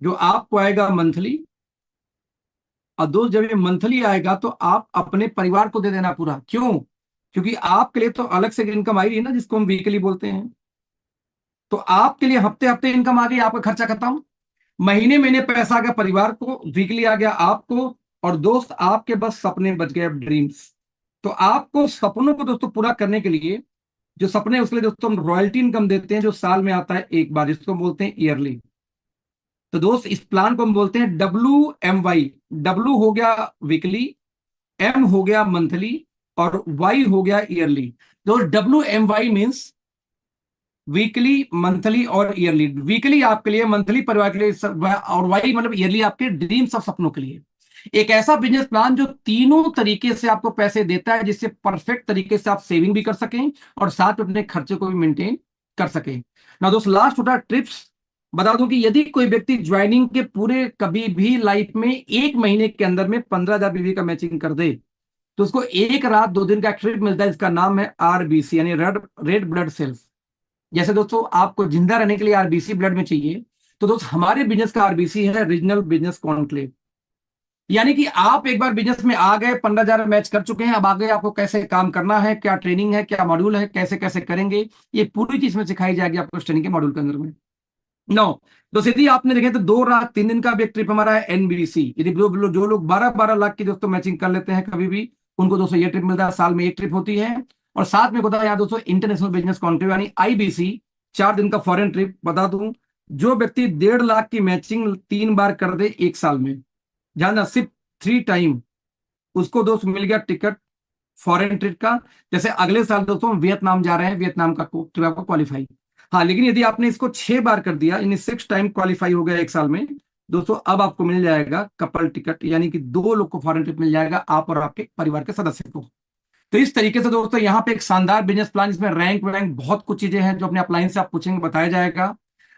जो आपको आएगा मंथली, और दोस्त जब ये मंथली आएगा तो आप अपने परिवार को दे देना पूरा। क्यों? क्योंकि आपके लिए तो अलग से इनकम आई रही है ना, जिसको हम वीकली बोलते हैं। तो आपके लिए हफ्ते हफ्ते इनकम आ गई, आपका खर्चा खत्म। महीने महीने पैसा आ गया परिवार को, वीकली आ गया आपको। और दोस्त आपके बस सपने बच गए, अब ड्रीम्स। तो आपको सपनों को दोस्तों पूरा करने के लिए, जो सपने उसके लिए दोस्तों हम रॉयल्टी इनकम देते हैं, जो साल में आता है एक बार, जिसको हम बोलते हैं ईयरली। तो दोस्त इस प्लान को हम बोलते हैं WMY। डब्ल्यू हो गया वीकली, M हो गया मंथली, और Y हो गया ईयरली। तो WMY मीन्स वीकली, मंथली और ईयरली। वीकली आपके लिए, मंथली परिवार के लिए, और वाई मतलब ईयरली आपके ड्रीम्स और सपनों के लिए। एक ऐसा बिजनेस प्लान जो तीनों तरीके से आपको पैसे देता है, जिससे परफेक्ट तरीके से आप सेविंग भी कर सकें और साथ में अपने खर्चे को भी मेंटेन कर सकें ना। दोस्त लास्ट छोटा ट्रिप्स बता दूं कि यदि कोई व्यक्ति ज्वाइनिंग के पूरे कभी भी लाइफ में 1 महीने के अंदर में 15 हजार बीवी का मैचिंग कर दे तो उसको 1 रात 2 दिन का ट्रिप मिलता है, इसका नाम है RBC यानी रेड रेड ब्लड सेल्स। जैसे दोस्तों आपको जिंदा रहने के लिए RBC ब्लड में चाहिए, तो दोस्त हमारे बिजनेस का RBC है रीजनल बिजनेस कॉन्क्लेव। यानी कि आप एक बार बिजनेस में आ गए, 15 हजार मैच कर चुके हैं, अब आगे आपको कैसे काम करना है, क्या ट्रेनिंग है, क्या मॉड्यूल है, कैसे कैसे करेंगे, ये पूरी चीज में सिखाई जाएगी आपको इस ट्रेनिंग के मॉड्यूल के अंदर में। नो, तो सीधी आपने देखे तो 2 रात 3 दिन का भी एक ट्रिप हमारा है NBC। यदि जो लोग 12 12 लाख की दोस्तों मैचिंग कर लेते हैं कभी भी, उनको दोस्तों ये ट्रिप मिलता है, साल में एक ट्रिप होती है। और साथ में होता है यहाँ दोस्तों इंटरनेशनल बिजनेस कॉन्क्लेव यानी IBC, 4 दिन का फॉरेन ट्रिप। बता दूं, जो व्यक्ति 1.5 लाख की मैचिंग 3 बार कर दे एक साल में, ध्यान सिर्फ 3 टाइम, उसको दोस्त मिल गया टिकट फॉरेन ट्रिप का। जैसे अगले साल दोस्तों हम वियतनाम जा रहे हैं, वियतनाम का ट्रिप आपको क्वालिफाई। हाँ, लेकिन यदि आपने इसको 6 बार कर दिया यानी 6 टाइम क्वालिफाई हो गया एक साल में दोस्तों, अब आपको मिल जाएगा कपल टिकट, यानी कि 2 लोग को फॉरेन ट्रिप मिल जाएगा, आप और आपके परिवार के सदस्य को। तो इस तरीके से दोस्तों यहाँ पे एक शानदार बिजनेस प्लान, इसमें रैंक वैंक बहुत कुछ चीजें हैं जो अपने अपलाइन से आप पूछेंगे बताया जाएगा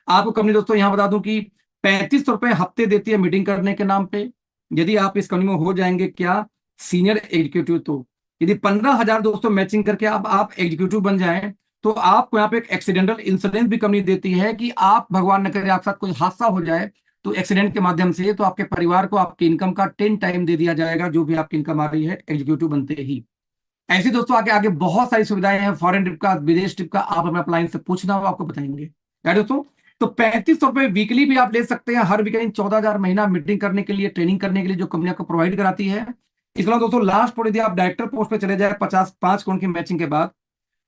आपको। कंपनी दोस्तों यहाँ बता दूं कि 3500 रुपए हफ्ते देती है मीटिंग करने के नाम पे। यदि आप इस कंपनी में हो जाएंगे क्या सीनियर एग्जीक्यूटिव, तो यदि 15 हजार दोस्तों मैचिंग करके अब आप एग्जीक्यूटिव बन जाएं तो आपको यहाँ पे एक एक्सीडेंटल इंश्योरेंस भी कंपनी देती है कि आप भगवान न करे आपके साथ कोई हादसा हो जाए तो एक्सीडेंट के माध्यम से, तो आपके परिवार को आपकी इनकम का 10 टाइम दे दिया जाएगा, जो भी आपकी इनकम आ रही है एग्जीक्यूटिव बनते ही। ऐसे दोस्तों आगे आगे बहुत सारी सुविधाएं हैं, फॉरेन ट्रिप का, विदेश ट्रिप का, आप अपने अपलाइन से पूछना हो आपको बताएंगे क्या दोस्तों। तो 3500 रुपए वीकली भी आप ले सकते हैं, हर वीकेंड 14 हजार महीना मीटिंग करने के लिए, ट्रेनिंग करने के लिए, जो कंपनी आपको प्रोवाइड कराती है। इसके अलावा दोस्तों लास्ट पर यदि आप डायरेक्टर पोस्ट पे चले जाए 55 करोड़ की मैचिंग के बाद,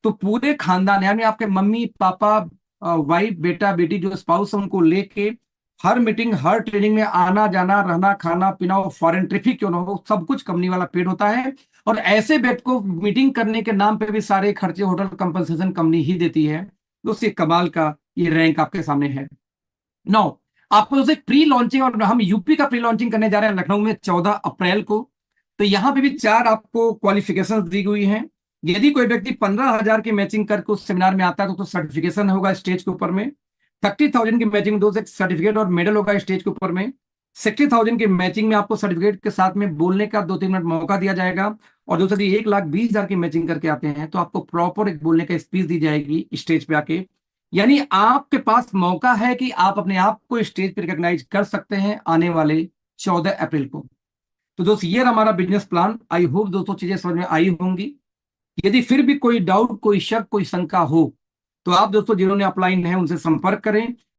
तो पूरे खानदान यानी आपके मम्मी पापा, वाइफ, बेटा बेटी, जो स्पाउस है, उनको लेके हर मीटिंग हर ट्रेनिंग में आना जाना, रहना खाना पीना, और फॉरेन ट्रिप ही क्यों ना हो, सब कुछ कंपनी वाला पेड होता है। और ऐसे व्यक्ति को मीटिंग करने के नाम पे भी सारे खर्चे होटल कंपनसेशन कंपनी ही देती है। तो उससे कमाल का ये रैंक आपके सामने है। नौ, आपको उसे प्री लॉन्चिंग, और हम यूपी का प्री लॉन्चिंग करने जा रहे हैं लखनऊ में 14 अप्रैल को। तो यहां पे भी 4 आपको क्वालिफिकेशन दी हुई हैं। यदि कोई व्यक्ति 15 हजार की मैचिंग करके उस सेमिनार में आता है तो सर्टिफिकेशन होगा स्टेज के ऊपर में। 30,000 की मैचिंग दो से सर्टिफिकेट और मेडल होगा स्टेज के ऊपर में। 60,000 की मैचिंग में आपको सर्टिफिकेट के साथ में बोलने का 2 3 मिनट मौका दिया जाएगा। और दूसरी 1,20,000 की मैचिंग करके आते हैं तो आपको प्रॉपर एक बोलने का स्पीच दी जाएगी स्टेज पे आके। यानी आपके पास मौका है कि आप अपने आप को स्टेज पे रिकॉग्नाइज कर सकते हैं आने वाले 14 अप्रैल को। तो दोस्तों ये हमारा बिजनेस प्लान। आई होप दोस्तों चीजें समझ में आई होंगी। यदि फिर भी कोई डाउट, कोई शक, कोई शंका हो तो आप दोस्तों जिन्होंने अपलाइन है उनसे संपर्क करें।